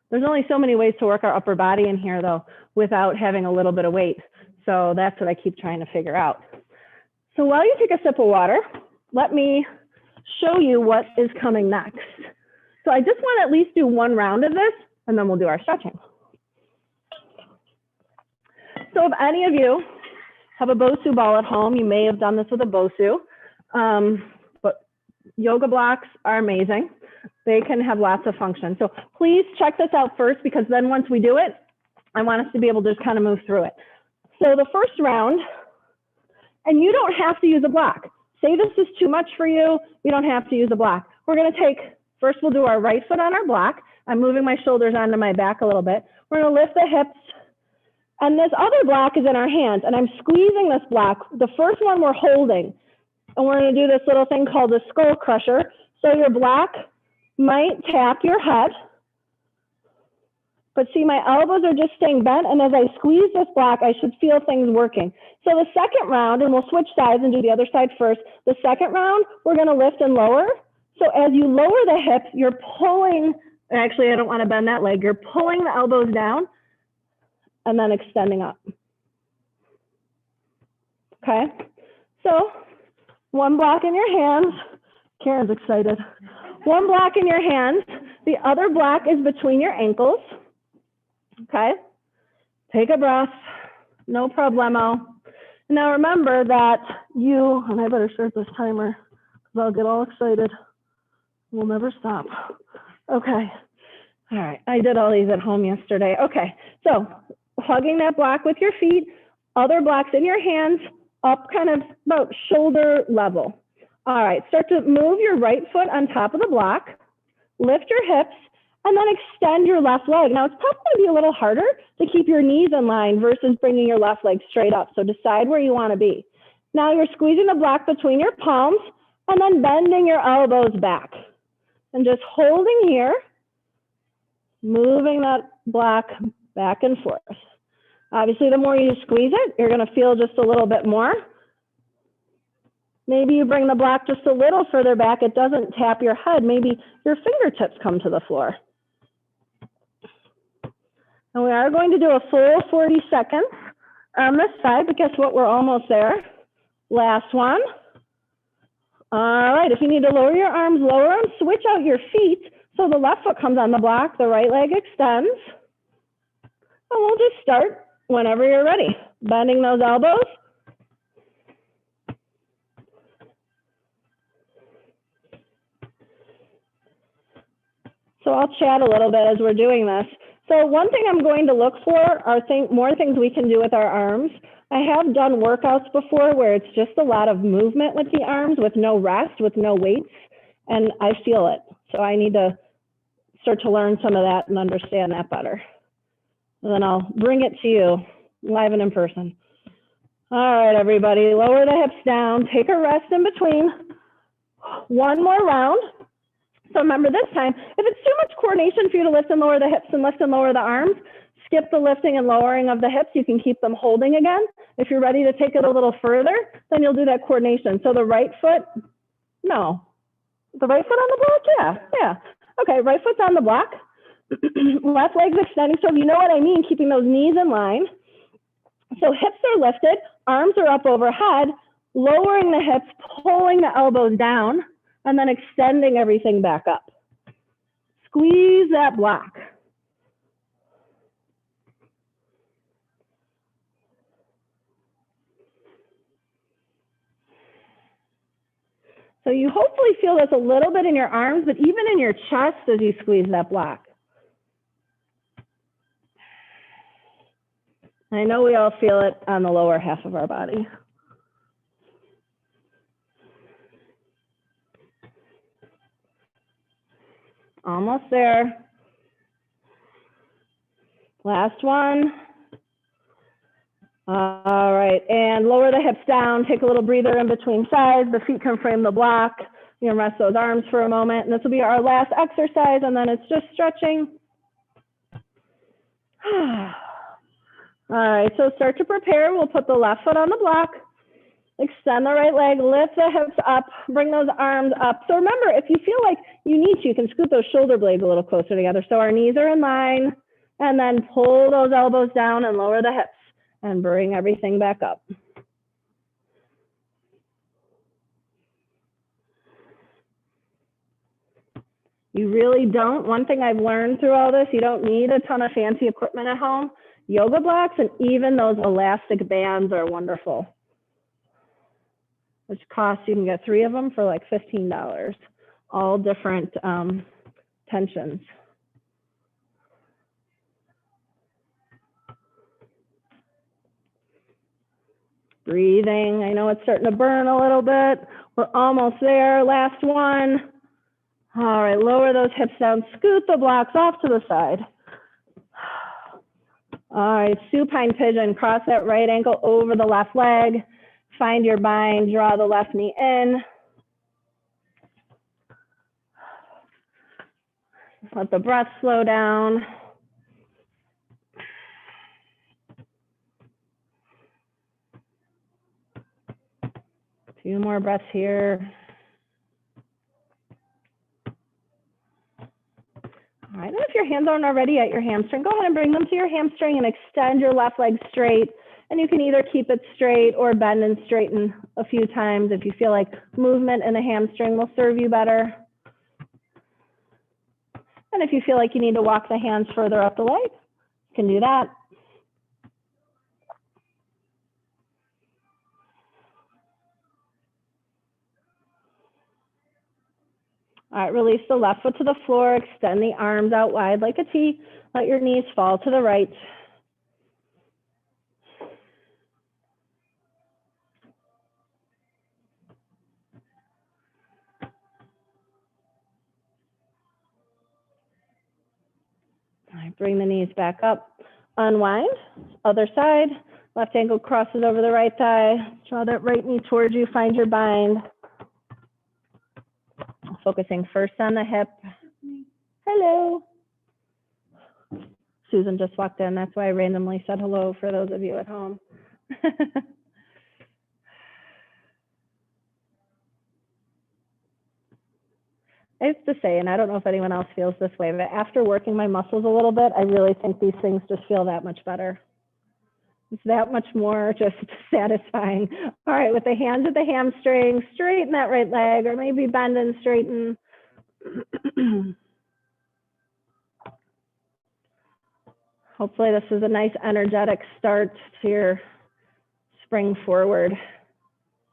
There's only so many ways to work our upper body in here, though, without having a little bit of weight. So that's what I keep trying to figure out. So while you take a sip of water, let me show you what is coming next. So I just want to at least do one round of this, and then we'll do our stretching. So if any of you have a Bosu ball at home, you may have done this with a Bosu, but yoga blocks are amazing. They can have lots of function. So please check this out first, because then once we do it, I want us to be able to just kind of move through it. So the first round, and you don't have to use a block. Say this is too much for you, you don't have to use a block. We're gonna take, first we'll do our right foot on our block. I'm moving my shoulders onto my back a little bit. We're gonna lift the hips, and this other block is in our hands, and I'm squeezing this block. The first one we're holding, and we're gonna do this little thing called the skull crusher. So your block might tap your head, but see, my elbows are just staying bent, and as I squeeze this block, I should feel things working. So the second round, and we'll switch sides and do the other side first. The second round, we're gonna lift and lower. So as you lower the hip, you're pulling, actually, I don't wanna bend that leg. You're pulling the elbows down and then extending up. Okay, so one block in your hands. Karen's excited. One block in your hands. The other block is between your ankles. Okay, take a breath, no problemo. Now remember that you, and I better start this timer because I'll get all excited. We'll never stop. Okay, all right, I did all these at home yesterday. Okay, so hugging that block with your feet, other blocks in your hands, up kind of about shoulder level. All right, start to move your right foot on top of the block, lift your hips, and then extend your left leg. Now, it's probably going to be a little harder to keep your knees in line versus bringing your left leg straight up. So decide where you want to be. Now, you're squeezing the block between your palms and then bending your elbows back. And just holding here, moving that block back and forth. Obviously, the more you squeeze it, you're going to feel just a little bit more. Maybe you bring the block just a little further back. It doesn't tap your head. Maybe your fingertips come to the floor. And we are going to do a full 40 seconds on this side, but guess what? We're almost there. Last one. All right, if you need to lower your arms, lower them. Switch out your feet so the left foot comes on the block, the right leg extends. And we'll just start whenever you're ready. Bending those elbows. So I'll chat a little bit as we're doing this. So one thing I'm going to look for are more things we can do with our arms. I have done workouts before where it's just a lot of movement with the arms, with no rest, with no weights, and I feel it. So I need to start to learn some of that and understand that better. And then I'll bring it to you live and in person. All right, everybody, lower the hips down, take a rest in between. One more round. So remember this time, if it's too much coordination for you to lift and lower the hips and lift and lower the arms, skip the lifting and lowering of the hips. You can keep them holding again. If you're ready to take it a little further, then you'll do that coordination. So the right foot, no. The right foot on the block? Yeah, yeah. Okay, right foot's on the block. Left leg's extending. So if you know what I mean, keeping those knees in line. So hips are lifted, arms are up overhead, lowering the hips, pulling the elbows down, and then extending everything back up. Squeeze that block. So you hopefully feel this a little bit in your arms, but even in your chest as you squeeze that block. I know we all feel it on the lower half of our body. Almost there. Last one. All right, and lower the hips down, take a little breather in between sides. The feet can frame the block. You can rest those arms for a moment, and this will be our last exercise, and then it's just stretching. All right, so start to prepare. We'll put the left foot on the block, extend the right leg, lift the hips up, bring those arms up. So remember, if you feel like you need to, you can scoot those shoulder blades a little closer together. So our knees are in line, and then pull those elbows down and lower the hips and bring everything back up. You really don't, one thing I've learned through all this, you don't need a ton of fancy equipment at home. Yoga blocks and even those elastic bands are wonderful, which costs, you can get 3 of them for like $15, all different tensions. Breathing, I know it's starting to burn a little bit. We're almost there, last one. All right, lower those hips down, scoot the blocks off to the side. All right, supine pigeon, cross that right ankle over the left leg. Find your bind, draw the left knee in. Let the breath slow down. A few more breaths here. All right, and if your hands aren't already at your hamstring, go ahead and bring them to your hamstring and extend your left leg straight. And you can either keep it straight or bend and straighten a few times if you feel like movement in the hamstring will serve you better. And if you feel like you need to walk the hands further up the leg, you can do that. All right, release the left foot to the floor, extend the arms out wide like a T. Let your knees fall to the right. All right, bring the knees back up, unwind, other side. Left ankle crosses over the right thigh. Draw that right knee towards you, find your bind. Focusing first on the hip. Hello. Susan just walked in. That's why I randomly said hello for those of you at home. I have to say, and I don't know if anyone else feels this way, but after working my muscles a little bit, I really think these things just feel that much better. It's that much more just satisfying. All right, with the hands at the hamstring, straighten that right leg, or maybe bend and straighten. Hopefully this is a nice energetic start to your spring forward.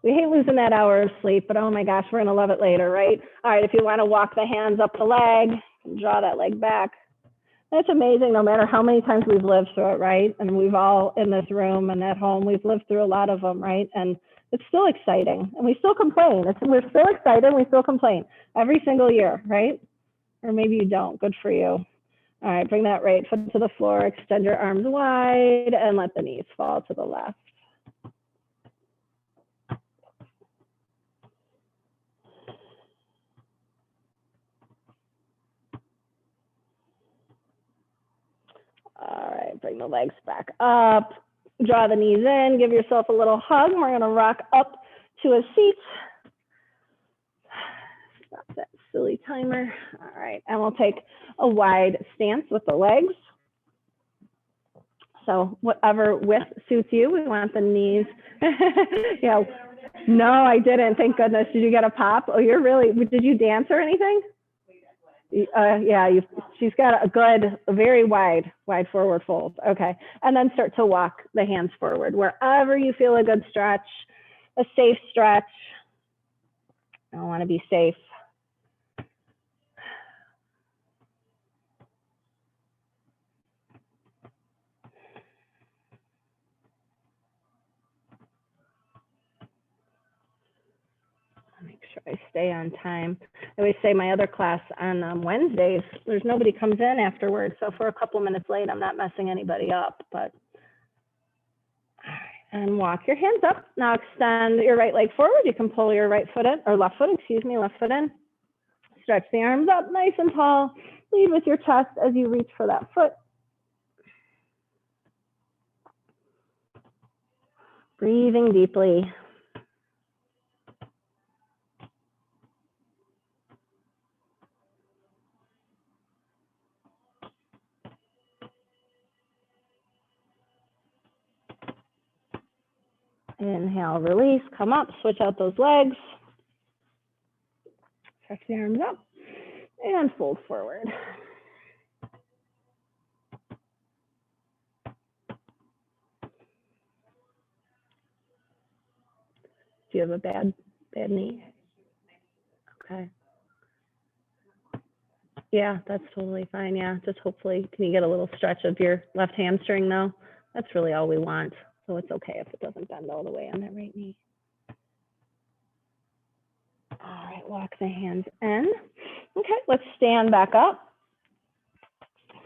We hate losing that hour of sleep, but oh my gosh, we're gonna love it later, right? All right, if you wanna walk the hands up the leg, draw that leg back. That's amazing, no matter how many times we've lived through it, right? And we've all in this room and at home, we've lived through a lot of them, right? And it's still exciting, and we still complain. We're still excited, and we still complain every single year, right? Or maybe you don't, good for you. All right, bring that right foot to the floor, extend your arms wide, and let the knees fall to the left. All right, bring the legs back up. Draw the knees in, give yourself a little hug. We're gonna rock up to a seat. Stop that silly timer. All right, and we'll take a wide stance with the legs. So whatever width suits you, we want the knees. Yeah. No, I didn't. Thank goodness. Did you get a pop? Oh, you're really, did you dance or anything? Yeah, she's got a good, very wide forward fold. Okay. And then start to walk the hands forward wherever you feel a good stretch, a safe stretch. I want to be safe. Make sure I stay on time. I always say my other class on Wednesdays, there's nobody comes in afterwards. So for a couple minutes late, I'm not messing anybody up. But all right, and walk your hands up. Now extend your right leg forward. You can pull your right foot in, or left foot, left foot in. Stretch the arms up nice and tall. Lead with your chest as you reach for that foot. Breathing deeply. Inhale, release, come up, switch out those legs. Stretch the arms up and fold forward. Do you have a bad knee? Okay. Yeah, that's totally fine. Yeah, just hopefully, can you get a little stretch of your left hamstring though? That's really all we want. So it's okay if it doesn't bend all the way on that right knee. All right, walk the hands in. Okay, let's stand back up.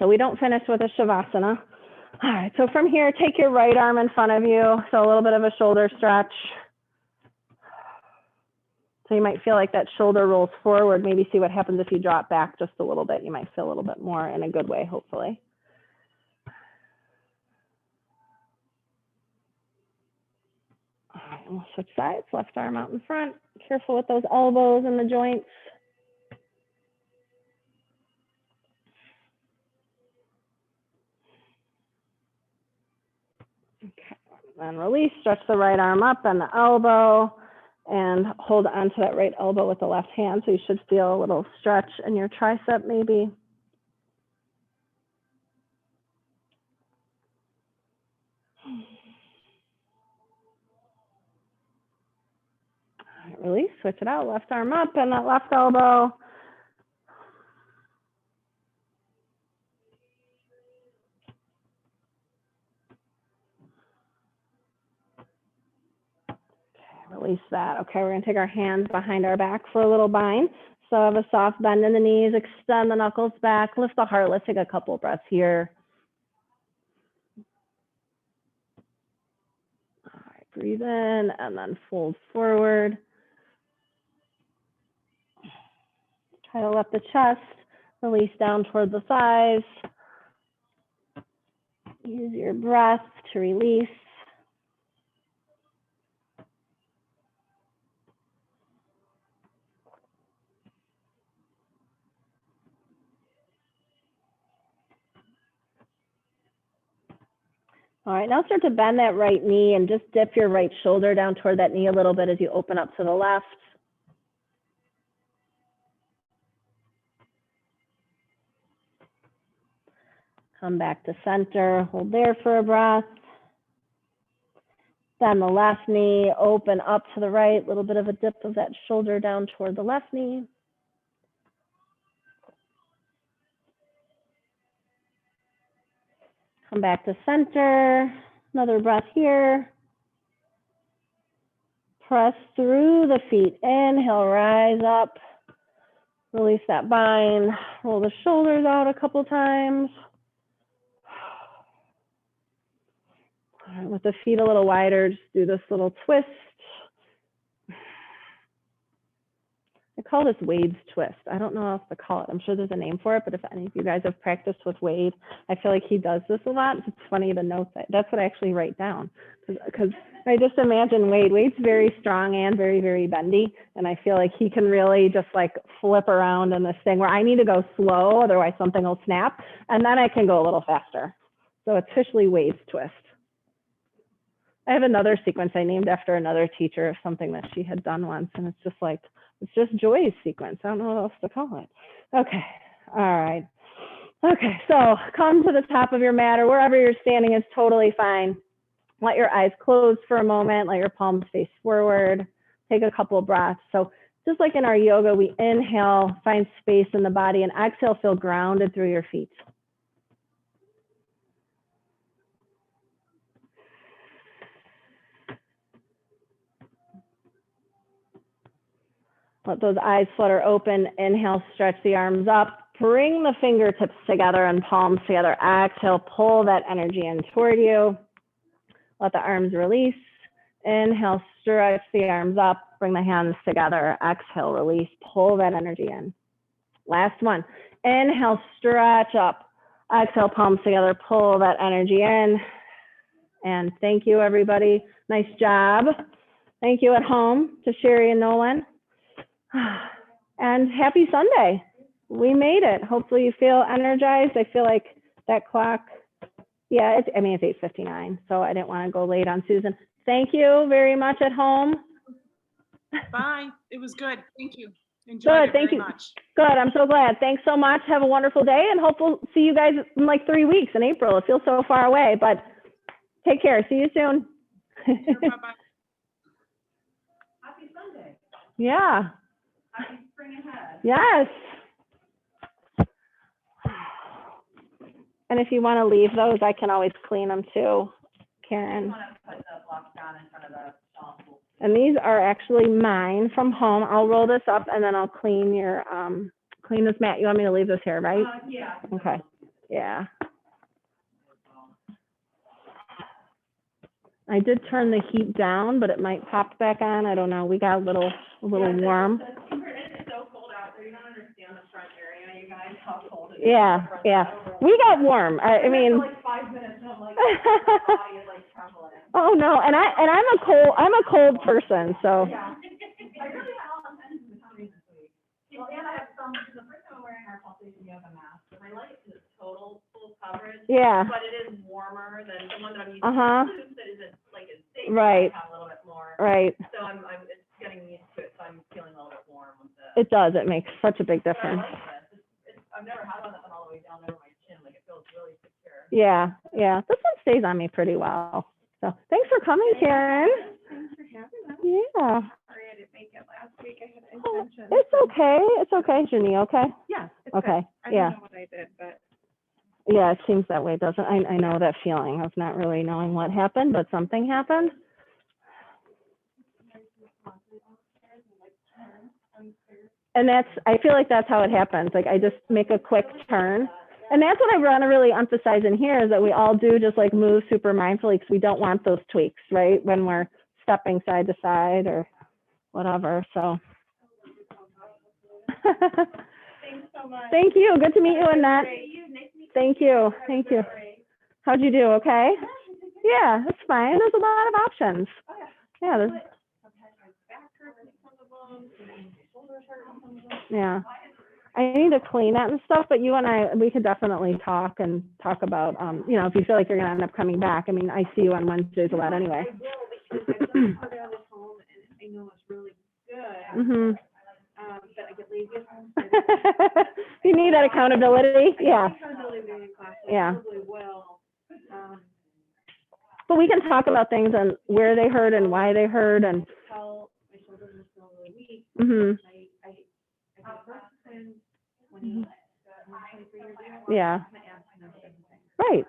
So we don't finish with a Shavasana. All right, so from here, take your right arm in front of you. So a little bit of a shoulder stretch. So you might feel like that shoulder rolls forward. Maybe see what happens if you drop back just a little bit. You might feel a little bit more in a good way, hopefully. All right, and we'll switch sides. Left arm out in front. Careful with those elbows and the joints. Okay, and release. Stretch the right arm up and the elbow. And hold on to that right elbow with the left hand. So you should feel a little stretch in your tricep maybe. All right, release, switch it out, left arm up and that left elbow. Okay, release that. Okay, we're gonna take our hands behind our back for a little bind. So have a soft bend in the knees, extend the knuckles back, lift the heart. Let's take a couple breaths here. All right, breathe in and then fold forward. Try to let the chest release down toward the thighs. Use your breath to release. All right, now start to bend that right knee and just dip your right shoulder down toward that knee a little bit as you open up to the left. Come back to center, hold there for a breath. Then the left knee, open up to the right, a little bit of a dip of that shoulder down toward the left knee. Come back to center, another breath here. Press through the feet, inhale, rise up. Release that bind, roll the shoulders out a couple times. All right, with the feet a little wider, just do this little twist. call this Wade's twist. I don't know what else to call it. I'm sure there's a name for it, but if any of you guys have practiced with Wade, I feel like he does this a lot. It's funny to note that. That's what I actually write down, because I just imagine Wade. Wade's very strong and very, very bendy, and I feel like he can really just like flip around in this thing where I need to go slow, otherwise something will snap, and then I can go a little faster. So it's officially Wade's twist. I have another sequence I named after another teacher of something that she had done once, and it's just like, it's just Joy's sequence. I don't know what else to call it. Okay, all right. Okay, so come to the top of your mat or wherever you're standing is totally fine. Let your eyes close for a moment, let your palms face forward, take a couple of breaths. So just like in our yoga, we inhale, find space in the body, and exhale, feel grounded through your feet. Let those eyes flutter open. Inhale, stretch the arms up. Bring the fingertips together and palms together. Exhale, pull that energy in toward you. Let the arms release. Inhale, stretch the arms up. Bring the hands together. Exhale, release. Pull that energy in. Last one. Inhale, stretch up. Exhale, palms together. Pull that energy in. And thank you, everybody. Nice job. Thank you at home to Sherry and Nolan. And happy Sunday. We made it. Hopefully you feel energized. I feel like that clock, yeah, it's 8:59, so I didn't want to go late on Susan. Thank you very much at home. Bye. It was good. Thank you. Enjoyed it very much. Good. I'm so glad. Thanks so much. Have a wonderful day, and hope we'll see you guys in like 3 weeks in April. It feels so far away, but take care. See you soon. Bye-bye. Happy Sunday. Yeah. Happy spring ahead. Yes. And if you want to leave those, I can always clean them too, Karen. I want to put the blocks down in front of the shelf. And these are actually mine from home. I'll roll this up and then I'll clean your clean this mat. You want me to leave this here, right? Yeah. Okay. Yeah. I did turn the heat down, but it might pop back on. I don't know. We got a little warm. It's so cold out there. You don't understand the front area, you guys, how cold it is. Yeah. We got warm. I mean. For like 5 minutes, and I'm like, my body is like trembling. Oh no, and I'm a cold person, so. Yeah. I really had all intentions of coming this week. Well, and I have some, the first time I'm wearing our Pulsation yoga mask, and I like it because it's total full coverage. Yeah. But it is warmer than the one that I'm using. That isn't like as safe. Right. A little bit more. Right. So it's getting used to it, so I'm feeling a little bit warm with the. It does. It makes such a big difference. I like this. I've never had one that's all the way down over my chin. Like it feels really secure. Yeah. This one stays on me pretty well. So thanks for coming, Karen. Thanks for having us. Yeah. Sorry I didn't make it last week. I had Oh, intentions. it's okay. It's okay. Janine, okay? Yeah. It's Okay. good. I Yeah. don't know what I did, but. Yeah, it seems that way, doesn't it? I know that feeling of not really knowing what happened, but something happened. And I feel like that's how it happens. Like I just make a quick turn. And that's what I want to really emphasize in here is that we all do just like move super mindfully because we don't want those tweaks, right? When we're stepping side to side or whatever, so. Thanks so much. Thank you. Good to meet you, Annette. Thank you. Thank you. How'd you do? Okay? Yeah, it's fine. There's a lot of options. Yeah, there's. Yeah. I need to clean that and stuff, but you and we could definitely talk about, if you feel like you're going to end up coming back. I mean, I see you on Wednesdays a lot anyway. I will, because I've done part of this home and I know it's really good. Mm-hmm. But I get lazy at home. You need that accountability. Yeah. Yeah. Probably will. But we can talk about things and where they hurt and why they hurt and. Tell my shoulders are still really weak. Mm-hmm. I got Parkinson's when he 23 years ago. Yeah. My abs never been the same. Right.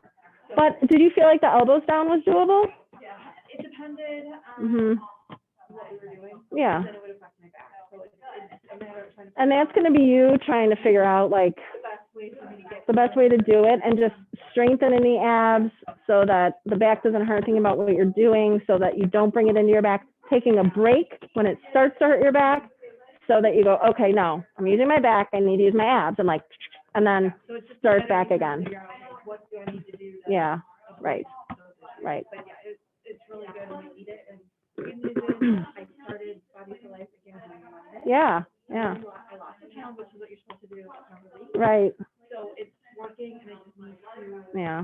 But did you feel like the elbows down was doable? Yeah. It depended on Mm-hmm. what we were doing. Yeah. Then it would affect my back. So it's a matter of trying to. And that's going to be you trying to figure out like The best way for me to get. the best way to do it and just strengthening the abs so that the back doesn't hurt, thinking about what you're doing so that you don't bring it into your back, taking a break when it starts to hurt your back, so that you go, okay, no, I'm using my back, I need to use my abs, and like, and then So it's just start better back to again. figure out, like, what do I need to do to Yeah, right, help those issues. right. But yeah, it's really good when you eat it. And good news is I started Body for Life again on Monday. Yeah, yeah, I lost a pound, which is what you're supposed to do every week. right, So it's working, and I just need to. yeah.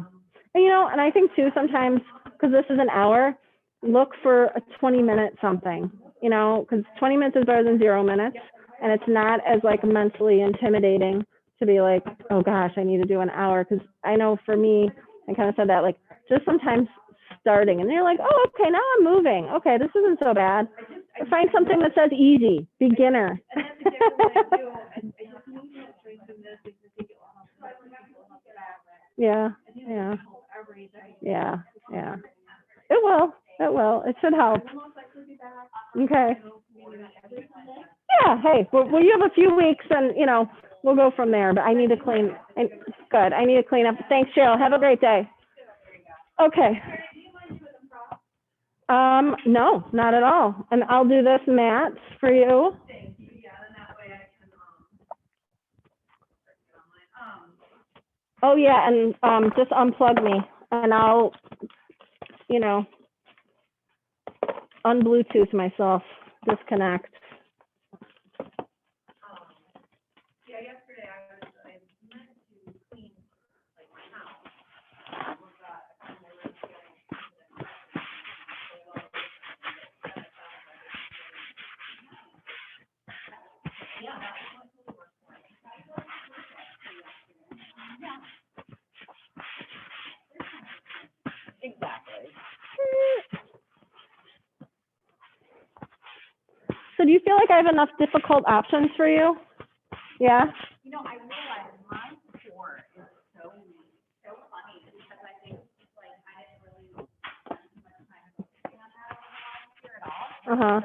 And, you know, and I think too, sometimes, because this is an hour, look for a 20-minute something, you know, because 20 minutes is better than 0 minutes. And it's not as like mentally intimidating to be like, oh gosh, I need to do an hour. Because I know for me, I kind of said that, like, just sometimes starting and you're like, oh, okay, now I'm moving. Okay, this isn't so bad. Find something that says easy, beginner. And that's exactly what I do. I just need to strengthen this because I think it will help people back. Yeah, I think yeah, it'll help every day. yeah, yeah. It will, it will. It should help. I will most likely be back, Okay. maybe not every Sunday. Yeah, hey, well, you have a few weeks and, you know, we'll go from there, but I need to clean, good, I need to clean up. Thanks, Cheryl, have a great day. Okay. No, not at all, and I'll do this mat for you. Thank you, yeah, and that way I can, Oh, yeah, and, just unplug me, and I'll, you know, un-Bluetooth myself, disconnect. yeah, yesterday I meant to clean, like, my house. So do you feel like I have enough difficult options for you? Yeah? You know, I realized my support is so funny because I think like I didn't really spend too much time focusing on that over the last year at all. Uh-huh.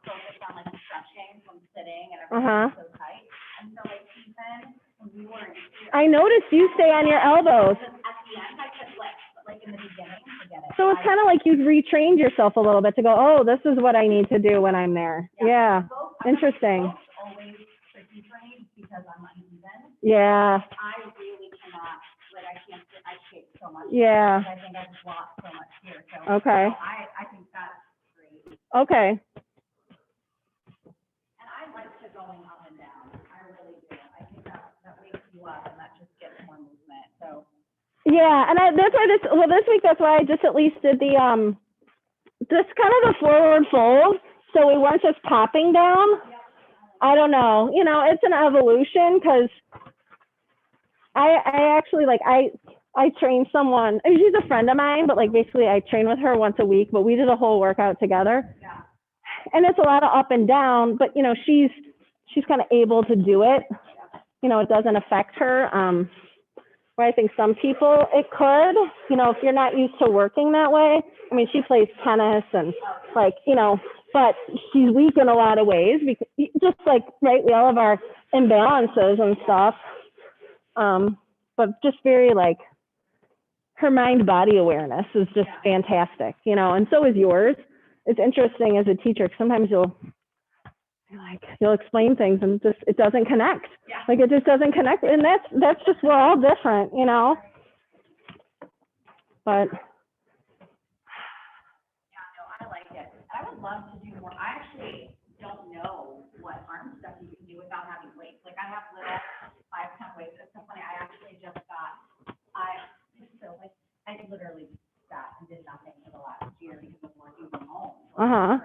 So focused on like stretching from sitting and Uh-huh. everything so tight. And so like even when we were in here, I noticed you stay on your elbows. at the end I could lift, but like in the beginning, forget it. So it's kind of like you've retrained yourself a little bit to go, oh, this is what I need to do when I'm there. Yeah, interesting. Always tricky for me because I'm uneven. Yeah, I really cannot, like I can't, I shake so much. yeah, I think I just lost so much here, so. okay, So I think that's great. okay. And I like to going up and down, I really do. I think that wakes you up and that just gets more movement, so. Yeah, and that's why this week, that's why I just at least did the, just kind of the forward fold, so we weren't just popping down. I don't know, you know, it's an evolution, because I actually, like, I trained someone, I mean, she's a friend of mine, but like basically I train with her once a week, but we did a whole workout together. Yeah. And it's a lot of up and down, but you know, she's kind of able to do it. You know, it doesn't affect her. Where I think some people it could, you know, if you're not used to working that way. I mean, she plays tennis and like, you know, but she's weak in a lot of ways because just like, right, we all have our imbalances and stuff. But just very like, her mind-body awareness is just fantastic, you know, and so is yours. It's interesting as a teacher, sometimes you'll explain things and just, it doesn't connect. Yeah. Like it just doesn't connect. And that's just, we're all different, you know, but. Yeah, no, I like it. I would love to do more. I actually don't know what arm stuff you can do without having weights. Like I have little 5-10 weights. It's so funny. I actually just got, I literally sat and did nothing for the last year because of working from home. Uh-huh.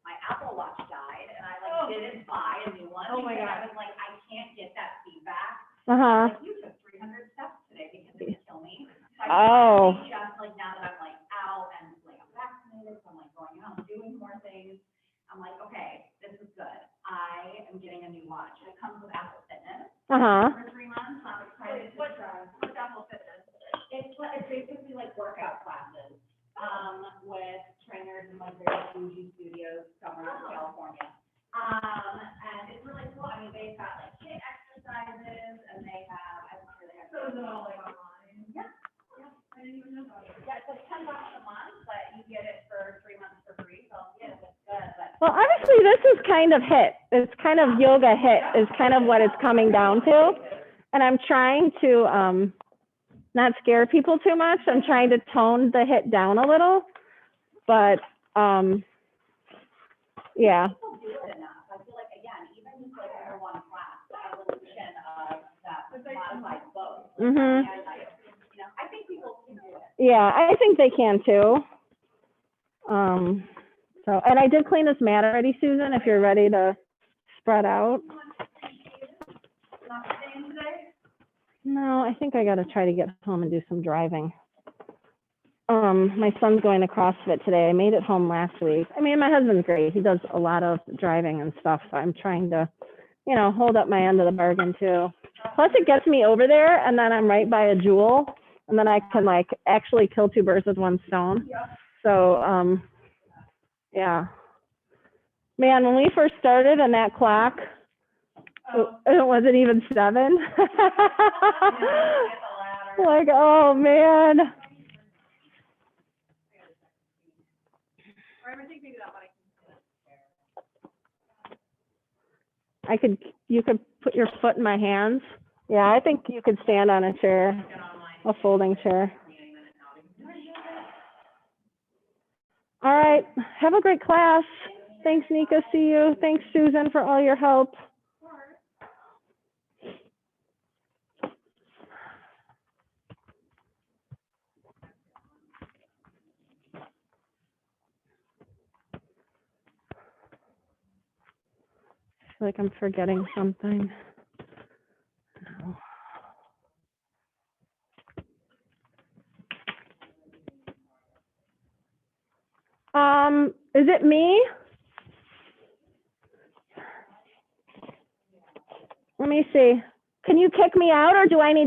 My Apple Watch died and I like didn't buy a new one. Oh my because God. I was like, I can't get that feedback. Uh-huh. Like you took 300 steps today because it would kill me. So Oh. I just like now that I'm like out and like I'm vaccinated, so I'm like going out and doing more things. I'm like, okay, this is good. I am getting a new watch. It comes with Apple Fitness Uh-huh. for 3 months. I'm excited to try. What's Apple Fitness? It's basically like workout classes, with trainers in like very bougie studios somewhere in California. And it's really cool. I mean, they've got like HIIT exercises and they have, I'm sure they have. So is it all like online? Yeah. I didn't even know about it. Yeah, it's like $10 a month, but you get it for 3 months for free, so yeah, it's good, but. Well, obviously this is kind of HIIT. It's kind of yoga HIIT is kind of what it's coming down to. And I'm trying to not scare people too much. I'm trying to tone the HIIT down a little, but yeah. People do it enough. I feel like, again, even just like under one class, the evolution of that modified bow. Mhm. And I think people can do it. Yeah, I think they can too. So, and I did clean this mat already, Susan, if you're ready to spread out. Not staying today? No, I think I gotta try to get home and do some driving. My son's going to CrossFit today. I made it home last week. I mean, my husband's great. He does a lot of driving and stuff, so I'm trying to, hold up my end of the bargain too. Plus it gets me over there and then I'm right by a jewel and then I can like actually kill two birds with one stone. So, yeah. Man, when we first started and that clock, it wasn't even 7. Like, oh man. Or I think maybe that one You could put your foot in my hands. Yeah, I think you could stand on a chair, a folding chair. All right, have a great class. Thanks, Nika, see you. Thanks, Susan, for all your help. I feel like I'm forgetting something. Is it me? Let me see. Can you kick me out or do I need